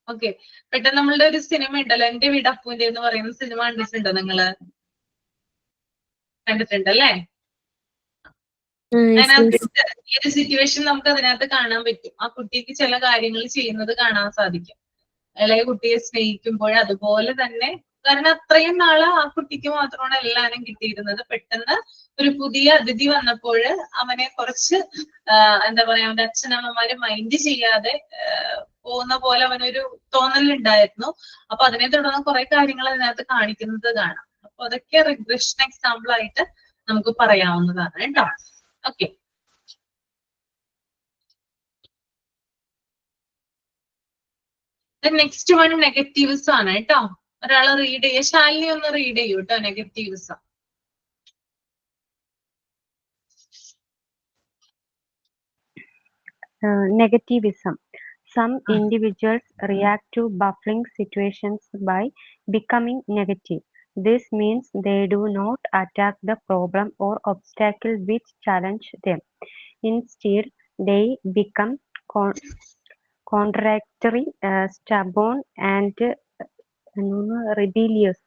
ഓക്കെ, പെട്ടെന്ന് നമ്മളുടെ ഒരു സിനിമ ഉണ്ടല്ലോ, എന്റെ വീട് അപ്പൂന്റെ എന്ന് പറയുന്ന സിനിമ കണ്ടിട്ടുണ്ടോ നിങ്ങള്? കണ്ടിട്ടുണ്ടല്ലേ? അതിനകത്ത് ഈ ഒരു സിറ്റുവേഷൻ നമുക്ക് അതിനകത്ത് കാണാൻ പറ്റും. ആ കുട്ടിക്ക് ചില കാര്യങ്ങൾ ചെയ്യുന്നത് കാണാൻ സാധിക്കും. ഇളയ കുട്ടിയെ സ്നേഹിക്കുമ്പോൾ അതുപോലെ തന്നെ, കാരണം അത്രയും നാള് ആ കുട്ടിക്ക് മാത്രമാണ് എല്ലാരും കിട്ടിയിരുന്നത്. പെട്ടെന്ന് ഒരു പുതിയ അതിഥി വന്നപ്പോൾ അവനെ കുറച്ച് എന്താ പറയാ, അവന്റെ അച്ഛനമ്മമാര് മൈൻഡ് ചെയ്യാതെ പോകുന്ന പോലെ അവനൊരു തോന്നലുണ്ടായിരുന്നു. അപ്പൊ അതിനെ തുടർന്ന് കുറെ കാര്യങ്ങൾ അതിനകത്ത് കാണിക്കുന്നത് കാണാം. അപ്പൊ അതൊക്കെ റിഗ്രഷൻ എക്സാമ്പിൾ ആയിട്ട് നമുക്ക് പറയാവുന്നതാണ് കേട്ടോ. ഓക്കെ, നെക്സ്റ്റ് വൺ നെഗറ്റീവ്സ് ആണ് കേട്ടോ. ഒരാള് റീഡ് ചെയ്യുക, ശാലിനി ഒന്ന് റീഡ് ചെയ്യൂ കേട്ടോ. Negatives Negativism. Some individuals react to baffling situations by becoming negative. This means they do not attack the problem or obstacle which challenge them. Instead, they become contradictory, stubborn, and rebellious,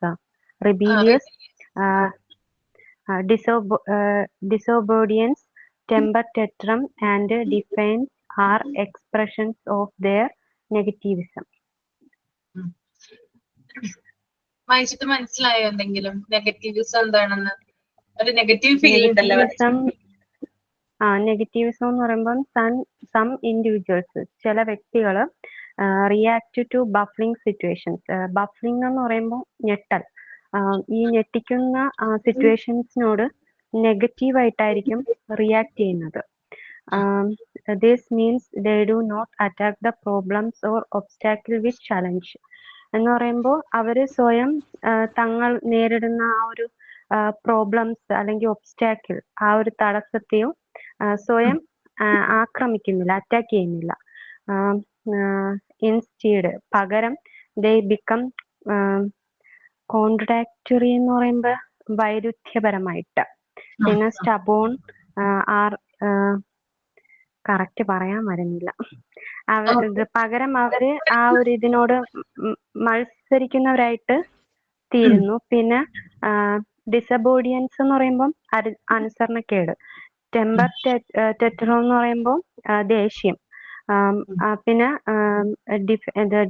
disobedience, temper tantrum, and defiance are expressions of their negativism. വായിച്ചിട്ട് മനസ്സിലായോ എന്തെങ്കിലും? Negativism എന്താണെന്ന്? ഒരു negative feel ഉണ്ടല്ലോ. Negativism എന്ന് പറയുമ്പോൾ some individuals, ചില വ്യക്തികൾ react to baffling situations. Baffling എന്ന് പറയുമ്പോൾ ഞെട്ടൽ. ഈ ഞെട്ടിക്കുന്ന സിറ്റുവേഷൻസിനോട് നെഗറ്റീവ് ആയിട്ടായിരിക്കും റിയാക്ട് ചെയ്യുന്നത്. This means they do not attack the problems or obstacle with challenge എന്ന് പറയുമ്പോൾ അവര് സ്വയം തങ്ങൾ നേരിടുന്ന ആ ഒരു പ്രോബ്ലംസ് അല്ലെങ്കിൽ ഒബ്സ്റ്റാക്കിൾ, ആ ഒരു തടസ്സത്തെയോ സ്വയം ആക്രമിക്കുന്നില്ല, അറ്റാക്ക് ചെയ്യുന്നില്ല. ഇൻസ്റ്റീഡ്, പകരം ദേ ബിക്കം കോൺട്രാക്ടറി എന്ന് പറയുമ്പോൾ വൈരുദ്ധ്യപരമായിട്ട്. പിന്നെ സ്റ്റബോൺ കറക്റ്റ് പറയാൻ വരുന്നില്ല. പകരം അവര് ആ ഒരു ഇതിനോട് മത്സരിക്കുന്നവരായിട്ട് തീരുന്നു. പിന്നെ ഡിസബോഡിയൻസ് എന്ന് പറയുമ്പോൾ അനുസരണക്കേട്. ടെമ്പർ ടെറ്ററോ എന്ന് പറയുമ്പോൾ ദേഷ്യം. പിന്നെ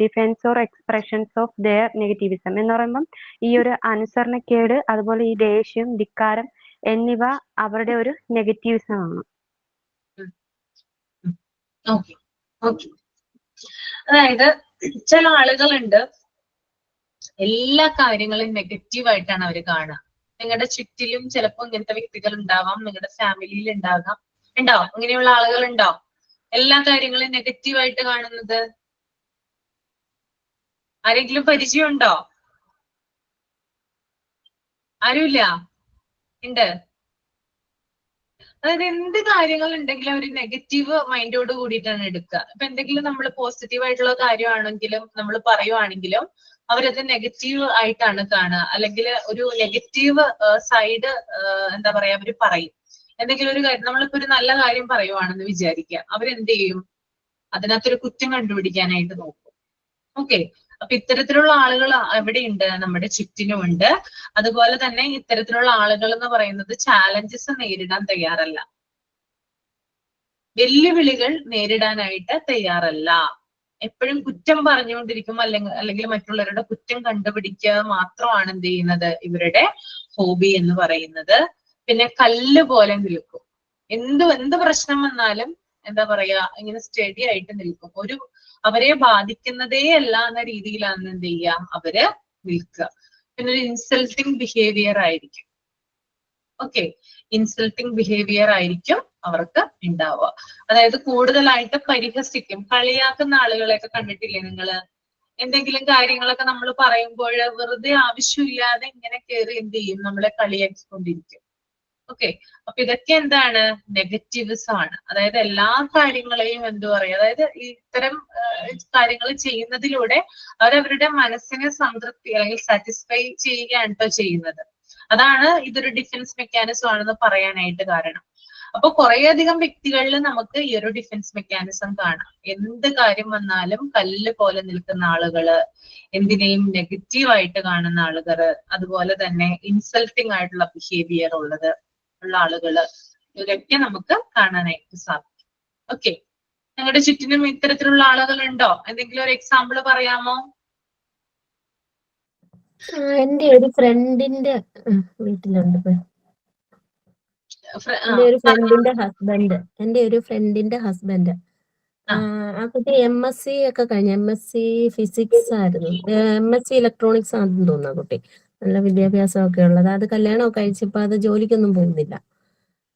defence or expressions of their negativism എന്ന് പറയുമ്പം ഈ ഒരു അനുസരണക്കേട്, അതുപോലെ ഈ ദേഷ്യം, ധിക്കാരം എന്നിവ അവരുടെ ഒരു നെഗറ്റീവിസം ആണ്. അതായത് ചില ആളുകളുണ്ട്, എല്ലാ കാര്യങ്ങളും നെഗറ്റീവ് ആയിട്ടാണ് അവർ കാണുക. നിങ്ങളുടെ ചുറ്റിലും ചിലപ്പോൾ ഇങ്ങനത്തെ വ്യക്തികൾ ഉണ്ടാവാം, നിങ്ങളുടെ ഫാമിലിയിൽ ഉണ്ടാകാം. ഉണ്ടാവും, ഇങ്ങനെയുള്ള ആളുകൾ ഉണ്ടാവും. എല്ലാ കാര്യങ്ങളും നെഗറ്റീവ് ആയിട്ട് കാണുന്നത് ആരെങ്കിലും പരിചയം ഉണ്ടോ? ആരുമില്ല? ഉണ്ട്. അതായത് എന്ത് കാര്യങ്ങൾ ഉണ്ടെങ്കിലും അവർ നെഗറ്റീവ് മൈൻഡോട് കൂടിയിട്ടാണ് എടുക്കുക. ഇപ്പൊ എന്തെങ്കിലും നമ്മൾ പോസിറ്റീവ് ആയിട്ടുള്ള കാര്യമാണെങ്കിലും നമ്മൾ പറയുവാണെങ്കിലും അവരത് നെഗറ്റീവ് ആയിട്ടാണ് കാണുക. അല്ലെങ്കിൽ ഒരു നെഗറ്റീവ് സൈഡ് എന്താ പറയാ അവര് പറയും. എന്തെങ്കിലും ഒരു കാര്യം, നമ്മളിപ്പോ ഒരു നല്ല കാര്യം പറയുവാണെന്ന് വിചാരിക്കുക, അവരെന്ത് ചെയ്യും? അതിനകത്തൊരു കുറ്റം കണ്ടുപിടിക്കാനായിട്ട് നോക്കും. ഓക്കെ, അപ്പൊ ഇത്തരത്തിലുള്ള ആളുകൾ എവിടെയുണ്ട്? നമ്മുടെ ചുറ്റിനുമുണ്ട്. അതുപോലെ തന്നെ ഇത്തരത്തിലുള്ള ആളുകൾ എന്ന് പറയുന്നത് ചാലഞ്ചസ് നേരിടാൻ തയ്യാറല്ല, വെല്ലുവിളികൾ നേരിടാനായിട്ട് തയ്യാറല്ല. എപ്പോഴും കുറ്റം പറഞ്ഞുകൊണ്ടിരിക്കും, അല്ലെങ്കിൽ മറ്റുള്ളവരുടെ കുറ്റം കണ്ടുപിടിക്കുക മാത്രമാണ് എന്ത് ചെയ്യുന്നത് ഇവരുടെ ഹോബി എന്ന് പറയുന്നത്. പിന്നെ കല്ല് പോലെ നിൽക്കും. എന്ത് പ്രശ്നം വന്നാലും എന്താ പറയാ, ഇങ്ങനെ സ്റ്റഡി ആയിട്ട് നിൽക്കും. അവരെ ബാധിക്കുന്നതേ അല്ല എന്ന രീതിയിലാണ് എന്ത് ചെയ്യുക അവര് നിൽക്കുക. പിന്നെ ഒരു ഇൻസൾട്ടിങ് ബിഹേവിയർ ആയിരിക്കും. ഓക്കെ, ഇൻസൾട്ടിങ് ബിഹേവിയർ ആയിരിക്കും അവർക്ക് ഉണ്ടാവുക. അതായത് കൂടുതലായിട്ട് പരിഹസിക്കും, കളിയാക്കുന്ന ആളുകളെയൊക്കെ കണ്ടിട്ടില്ലേ നിങ്ങള്? എന്തെങ്കിലും കാര്യങ്ങളൊക്കെ നമ്മൾ പറയുമ്പോൾ വെറുതെ ആവശ്യമില്ലാതെ ഇങ്ങനെ കയറി എന്ത് ചെയ്യും, നമ്മളെ കളിയാക്കിക്കൊണ്ടിരിക്കും. ഓക്കെ, അപ്പൊ ഇതൊക്കെ എന്താണ്? നെഗറ്റീവിസം ആണ്. അതായത് എല്ലാ കാര്യങ്ങളെയും എന്തു പറയുക, അതായത് ഇത്തരം കാര്യങ്ങൾ ചെയ്യുന്നതിലൂടെ അവരവരുടെ മനസ്സിനെ സംതൃപ്തി അല്ലെങ്കിൽ സാറ്റിസ്ഫൈ ചെയ്യുകയാണ് കേട്ടോ ചെയ്യുന്നത്. അതാണ് ഇതൊരു ഡിഫൻസ് മെക്കാനിസം ആണെന്ന് പറയാനായിട്ട് കാരണം. അപ്പൊ കുറേയധികം വ്യക്തികളിൽ നമുക്ക് ഈ ഒരു ഡിഫൻസ് മെക്കാനിസം കാണാം. എന്ത് കാര്യം വന്നാലും കല്ല് പോലെ നിൽക്കുന്ന ആളുകള്, എന്തിനേയും നെഗറ്റീവ് ആയിട്ട് കാണുന്ന ആളുകള്, അതുപോലെ തന്നെ ഇൻസൾട്ടിങ് ആയിട്ടുള്ള ബിഹേവിയർ ഉള്ള ആളുകള്, ഇവരൊക്കെ നമുക്ക് കാണാനായിട്ട് സാധിക്കും. ഓക്കെ, നിങ്ങളുടെ ചുറ്റിനും ഇത്തരത്തിലുള്ള ആളുകൾ ഉണ്ടോ? എന്തെങ്കിലും ഒരു എക്സാമ്പിൾ പറയാമോ? എന്റെ ഒരു ഫ്രണ്ടിന്റെ വീട്ടിലുണ്ട്. എന്റെ ഒരു ഫ്രണ്ടിന്റെ ഹസ്ബൻഡ് ആ കുട്ടി MSc ഒക്കെ കഴിഞ്ഞു. MSc ഫിസിക്സ് ആയിരുന്നു, MSc ഇലക്ട്രോണിക്സ് ആണെന്ന് തോന്നുന്നു. ആ കുട്ടി നല്ല വിദ്യാഭ്യാസം ഒക്കെ ഉള്ളത്. അത് കല്യാണമൊക്കെ കഴിച്ചപ്പോ അത് ജോലിക്കൊന്നും പോകുന്നില്ല,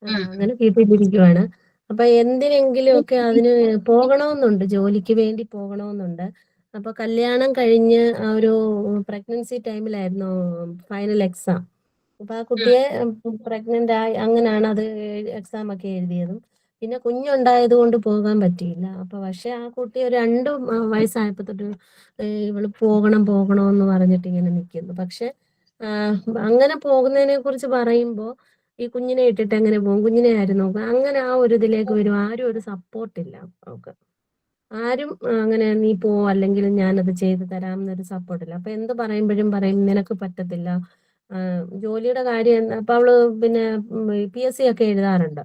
അങ്ങനെ വീട്ടിലിരിക്കുവാണ്. അപ്പൊ എന്തിനെങ്കിലും ഒക്കെ അതിന് പോകണമെന്നുണ്ട്, ജോലിക്ക് വേണ്ടി പോകണമെന്നുണ്ട്. അപ്പൊ കല്യാണം കഴിഞ്ഞ് ആ ഒരു പ്രഗ്നൻസി ടൈമിലായിരുന്നു ഫൈനൽ എക്സാം. അപ്പൊ ആ കുട്ടിയെ പ്രഗ്നന്റ് ആയി, അങ്ങനെയാണ് അത് എക്സാം ഒക്കെ എഴുതിയതും. പിന്നെ കുഞ്ഞുണ്ടായത് കൊണ്ട് പോകാൻ പറ്റിയില്ല. അപ്പൊ പക്ഷെ ആ കുട്ടി ഒരു 2 വയസ്സായപ്പോ തൊട്ട് ഇവള് പോകണമെന്ന് പറഞ്ഞിട്ട് ഇങ്ങനെ നിൽക്കുന്നു. പക്ഷെ അങ്ങനെ പോകുന്നതിനെ കുറിച്ച് പറയുമ്പോൾ ഈ കുഞ്ഞിനെ ഇട്ടിട്ട് എങ്ങനെ പോകും, കുഞ്ഞിനെ ആരും നോക്കും, അങ്ങനെ ആ ഒരു ഇതിലേക്ക് വരും. ആരും ഒരു സപ്പോർട്ടില്ല അവൾക്ക്. ആരും അങ്ങനെ നീ പോ അല്ലെങ്കിൽ ഞാനത് ചെയ്തു തരാം എന്നൊരു സപ്പോർട്ടില്ല. അപ്പൊ എന്ത് പറയുമ്പോഴും പറയും നിനക്ക് പറ്റത്തില്ല. ജോലിയുടെ കാര്യം അപ്പൊ അവള് പിന്നെ PSC ഒക്കെ എഴുതാറുണ്ട്.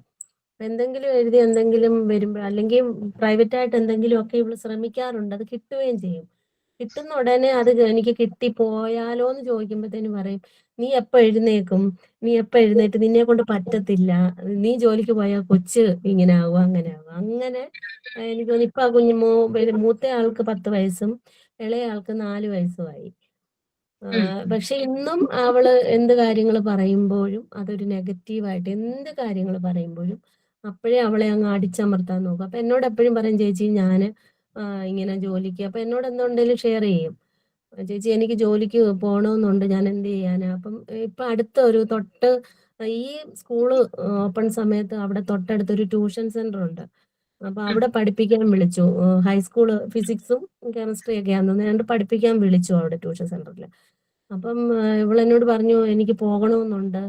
എന്തെങ്കിലും എഴുതി എന്തെങ്കിലും വരുമ്പോൾ അല്ലെങ്കിൽ പ്രൈവറ്റ് ആയിട്ട് എന്തെങ്കിലും ഒക്കെ ഇവള് ശ്രമിക്കാറുണ്ട്. അത് കിട്ടുകയും ചെയ്യും. കിട്ടുന്ന ഉടനെ അത് എനിക്ക് കിട്ടി പോയാലോ എന്ന് ചോദിക്കുമ്പോഴത്തേന് പറയും നീ എപ്പോ എഴുന്നേക്കും, നീ എപ്പോ എഴുന്നേറ്റ്, നിന്നെ കൊണ്ട് പറ്റത്തില്ല, നീ ജോലിക്ക് പോയാൽ കൊച്ച് ഇങ്ങനെ ആവും അങ്ങനെ ആവും. അങ്ങനെ എനിക്ക് തോന്നുന്നു ഇപ്പൊ ആ മൂത്ത ആൾക്ക് 10 വയസ്സും ഇളയ ആൾക്ക് 4 വയസ്സുമായി. പക്ഷെ ഇന്നും അവള് എന്ത് കാര്യങ്ങൾ പറയുമ്പോഴും അതൊരു നെഗറ്റീവായിട്ട്, എന്ത് കാര്യങ്ങൾ പറയുമ്പോഴും അപ്പോഴേ അവളെ അങ്ങ് അടിച്ചമർത്താൻ നോക്കും. അപ്പൊ എന്നോട് എപ്പോഴും പറയും ചേച്ചി ഞാന് ഇങ്ങനെ ജോലിക്ക്, അപ്പൊ എന്നോട് എന്തുണ്ടെങ്കിലും ഷെയർ ചെയ്യും. ചേച്ചി എനിക്ക് ജോലിക്ക് പോകണമെന്നുണ്ട്, ഞാൻ എന്ത് ചെയ്യാനാ. അപ്പം ഇപ്പൊ അടുത്ത ഒരു ഈ സ്കൂള് ഓപ്പൺ സമയത്ത് അവിടെ തൊട്ടടുത്തൊരു ട്യൂഷൻ സെന്റർ ഉണ്ട്. അപ്പൊ അവിടെ പഠിപ്പിക്കാൻ വിളിച്ചു. ഹൈസ്കൂള് ഫിസിക്സും കെമിസ്ട്രി ഒക്കെ ആണെന്ന് 2 പഠിപ്പിക്കാൻ വിളിച്ചു അവിടെ ട്യൂഷൻ സെന്ററിൽ. അപ്പം ഇവളെന്നോട് പറഞ്ഞു എനിക്ക് പോകണമെന്നുണ്ട്,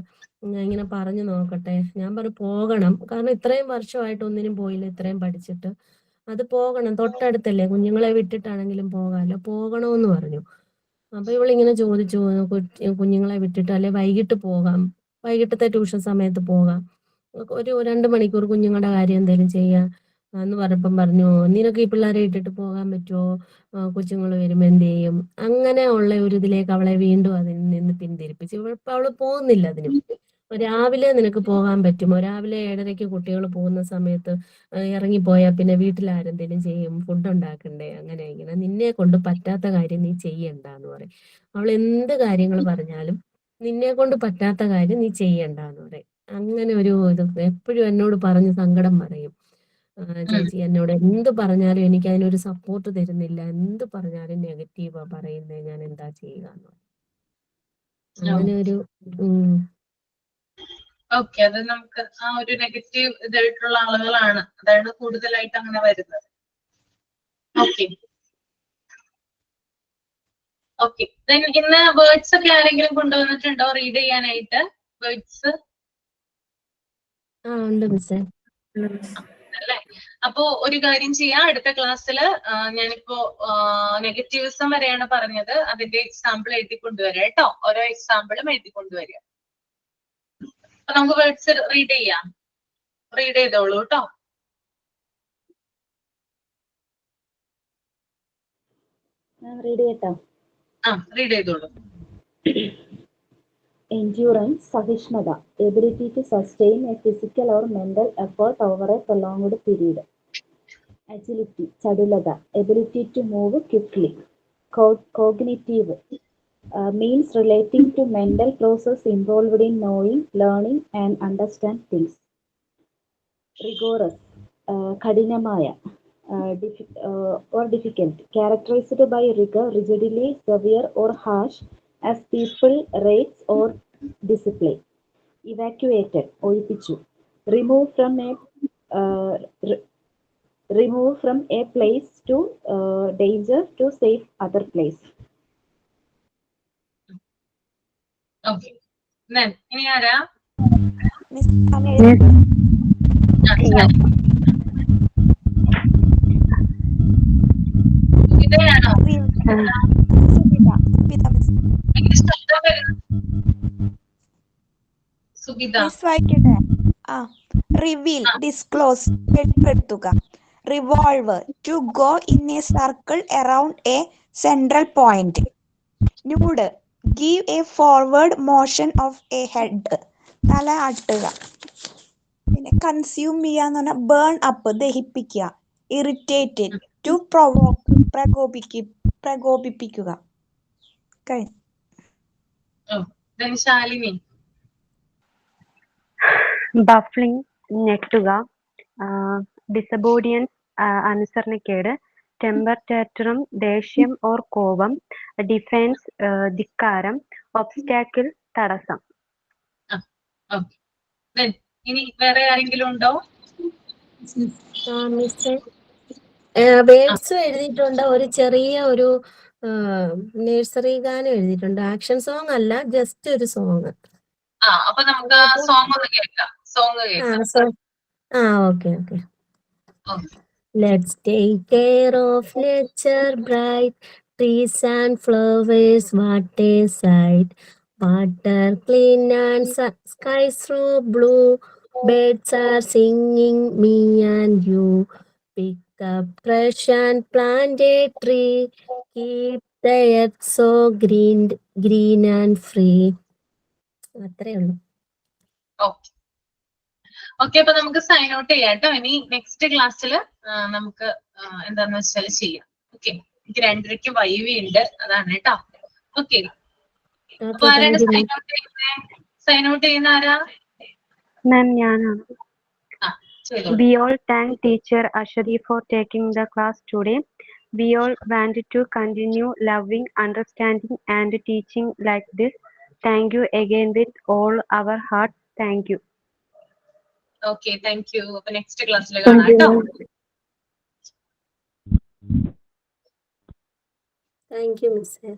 ഇങ്ങനെ പറഞ്ഞു നോക്കട്ടെ. ഞാൻ പറഞ്ഞു പോകണം, കാരണം ഇത്രയും വർഷമായിട്ട് ഒന്നിനും പോയില്ല, ഇത്രയും പഠിച്ചിട്ട് അത് പോകണം, തൊട്ടടുത്തല്ലേ, കുഞ്ഞുങ്ങളെ വിട്ടിട്ടാണെങ്കിലും പോകാമല്ലോ, പോകണമെന്ന് പറഞ്ഞു. അപ്പൊ ഇവളിങ്ങനെ ചോദിച്ചു കുഞ്ഞുങ്ങളെ വിട്ടിട്ട് അല്ലെ വൈകിട്ട് പോകാം, വൈകിട്ടത്തെ ട്യൂഷൻ സമയത്ത് പോകാം, ഒരു 2 മണിക്കൂർ കുഞ്ഞുങ്ങളുടെ കാര്യം എന്തെങ്കിലും ചെയ്യാം എന്ന് പറഞ്ഞപ്പം പറഞ്ഞു നിനക്ക് ഈ പിള്ളേരെ ഇട്ടിട്ട് പോകാൻ പറ്റുമോ, കൊച്ചുങ്ങൾ വരുമ്പോ എന്ത് ചെയ്യും. അങ്ങനെ ഉള്ള ഒരു ഇതിലേക്ക് അവളെ വീണ്ടും അതിൽ നിന്ന് പിന്തിരിപ്പിച്ചു. ഇപ്പൊ അവള് പോകുന്നില്ല അതിനും. രാവിലെ നിനക്ക് പോകാൻ പറ്റുമോ, രാവിലെ 7:30 കുട്ടികൾ പോകുന്ന സമയത്ത് ഇറങ്ങിപ്പോയാൽ പിന്നെ വീട്ടിൽ ആരെന്തെങ്കിലും ചെയ്യും, ഫുഡ് ഉണ്ടാക്കണ്ടേ, അങ്ങനെ ഇങ്ങനെ, നിന്നെ കൊണ്ട് പറ്റാത്ത കാര്യം നീ ചെയ്യണ്ടെന്ന് പറയും. അവൾ എന്ത് കാര്യങ്ങൾ പറഞ്ഞാലും നിന്നെ കൊണ്ട് പറ്റാത്ത കാര്യം നീ ചെയ്യണ്ടെന്ന് പറയും. അങ്ങനെ ഒരു ഇത് എപ്പോഴും എന്നോട് പറഞ്ഞ് സങ്കടം പറയും. ചേച്ചി എന്നോട് എന്ത് പറഞ്ഞാലും എനിക്ക് അതിനൊരു സപ്പോർട്ട് തരുന്നില്ല, എന്ത് പറഞ്ഞാലും നെഗറ്റീവാ പറയുന്നത്, ഞാൻ എന്താ ചെയ്യുക എന്ന്. അങ്ങനെ ഒരു ഓക്കെ, അത് നമുക്ക് ആ ഒരു നെഗറ്റീവ് ഇതായിട്ടുള്ള ആളുകളാണ്, അതാണ് കൂടുതലായിട്ട് അങ്ങനെ വരുന്നത്. ഓക്കെ ഓക്കെ, ഇന്ന് വേർഡ്സ് ഒക്കെ ആരെങ്കിലും കൊണ്ടുവന്നിട്ടുണ്ടോ റീഡ് ചെയ്യാനായിട്ട്? വേർഡ്സ് അല്ലേ? അപ്പോ ഒരു കാര്യം ചെയ്യാം, അടുത്ത ക്ലാസ്സിൽ ഞാനിപ്പോ നെഗറ്റീവിസം വരെയാണ് പറഞ്ഞത്, അതിന്റെ എക്സാമ്പിൾ എഴുതി കൊണ്ടുവരാം കേട്ടോ. ഓരോ എക്സാമ്പിളും എഴുതി കൊണ്ടുവരിക. അപ്പൊ നമുക്ക് വേർഡ്സ് റീഡ് ചെയ്യാം. റീഡ് ചെയ്തോളൂ കേട്ടോ. റീഡ് ചെയ്തോളൂ. Endurance, സഹിഷ്ണുത, ability to sustain a physical or mental effort over a prolonged period. Agility, ചടുലത, ability to move quickly. Cognitive, means relating to mental process involved in knowing, learning and understand things. Rigorous, കഠിനമായ, or difficult, characterized by rigor, rigidly severe or harsh as people, rates or discipline. Evacuated, ഒഴിപ്പിച്ചു. Remove from a place to danger to save other place. Okay, ഇനി ആരാ? ഇതാണോ? Reveal, disclose, വെളിപ്പെടുത്തുക. Revolve, to go in a circle around a central point. Nod, give a forward motion of a head, തല ആട്ടുക. പിന്നെ consume ചെയ്യാന്ന് പറഞ്ഞാൽ burn up, ദഹിപ്പിക്കുക. ഇറിറ്റേറ്റഡ്, ടു പ്രൊവോക്ക്, പ്രകോപിപ്പിക്കുക. ശാലിനി. ബഫ്ലിംഗ്, ഞെട്ടുക. ഡിസബോഡിയൻസ്, അനുസരണക്കേട്. ടെമ്പർ ടാറ്ററും, ദേഷ്യം ഓർ കോപം. ഡിഫെൻസ്, ധിക്കാരം. ഒബ്സ്റ്റാക്കിൾ, തടസ്സം. ഇനി വേറെ ആരെങ്കിലും ഉണ്ടോ? വേർഡ്സ് എഴുതിയിട്ടുണ്ട്. ഒരു ചെറിയ ഒരു നഴ്സറി ഗാനം എഴുതിയിട്ടുണ്ട്. ആക്ഷൻ സോങ് അല്ല, ജസ്റ്റ് ഒരു സോങ്. അപ്പൊ നമുക്ക് ആ സോങ് ഒന്ന് കേൾക്കാം. Okay. Let's take care of nature bright, trees and flowers, what a sight. Water clean and sky so blue, birds are singing me and you. Pick up brush and plant a tree, keep the earth so green and free. അത്രേ ഉള്ളൂ. Okay, അപ്പൊ നമുക്ക് sign out ചെയ്യാം കേട്ടോ. ഇനി next ക്ലാസ്സിൽ നമുക്ക് എന്താന്ന് വെച്ചാൽ ചെയ്യാം. ഓക്കെ, എനിക്ക് 2:30 വൈവി ഉണ്ട്, അതാണ് കേട്ടോ. ഓക്കെ, അപ്പൊ ആരാണ് സൈൻ ഔട്ട് ചെയ്യുന്നത്? സൈൻ ഔട്ട് ചെയ്യുന്ന ആരാ? മാം, ഞാനാണ്. We all thank teacher Ashwari for taking the class today. We all want to continue loving, understanding and teaching like this. Thank you again with all our heart. Thank you. Okay, thank you. അപ്പൊ next ക്ലാസ്സിൽ കാണാം കേട്ടോ. Thank you മിസ്സേ.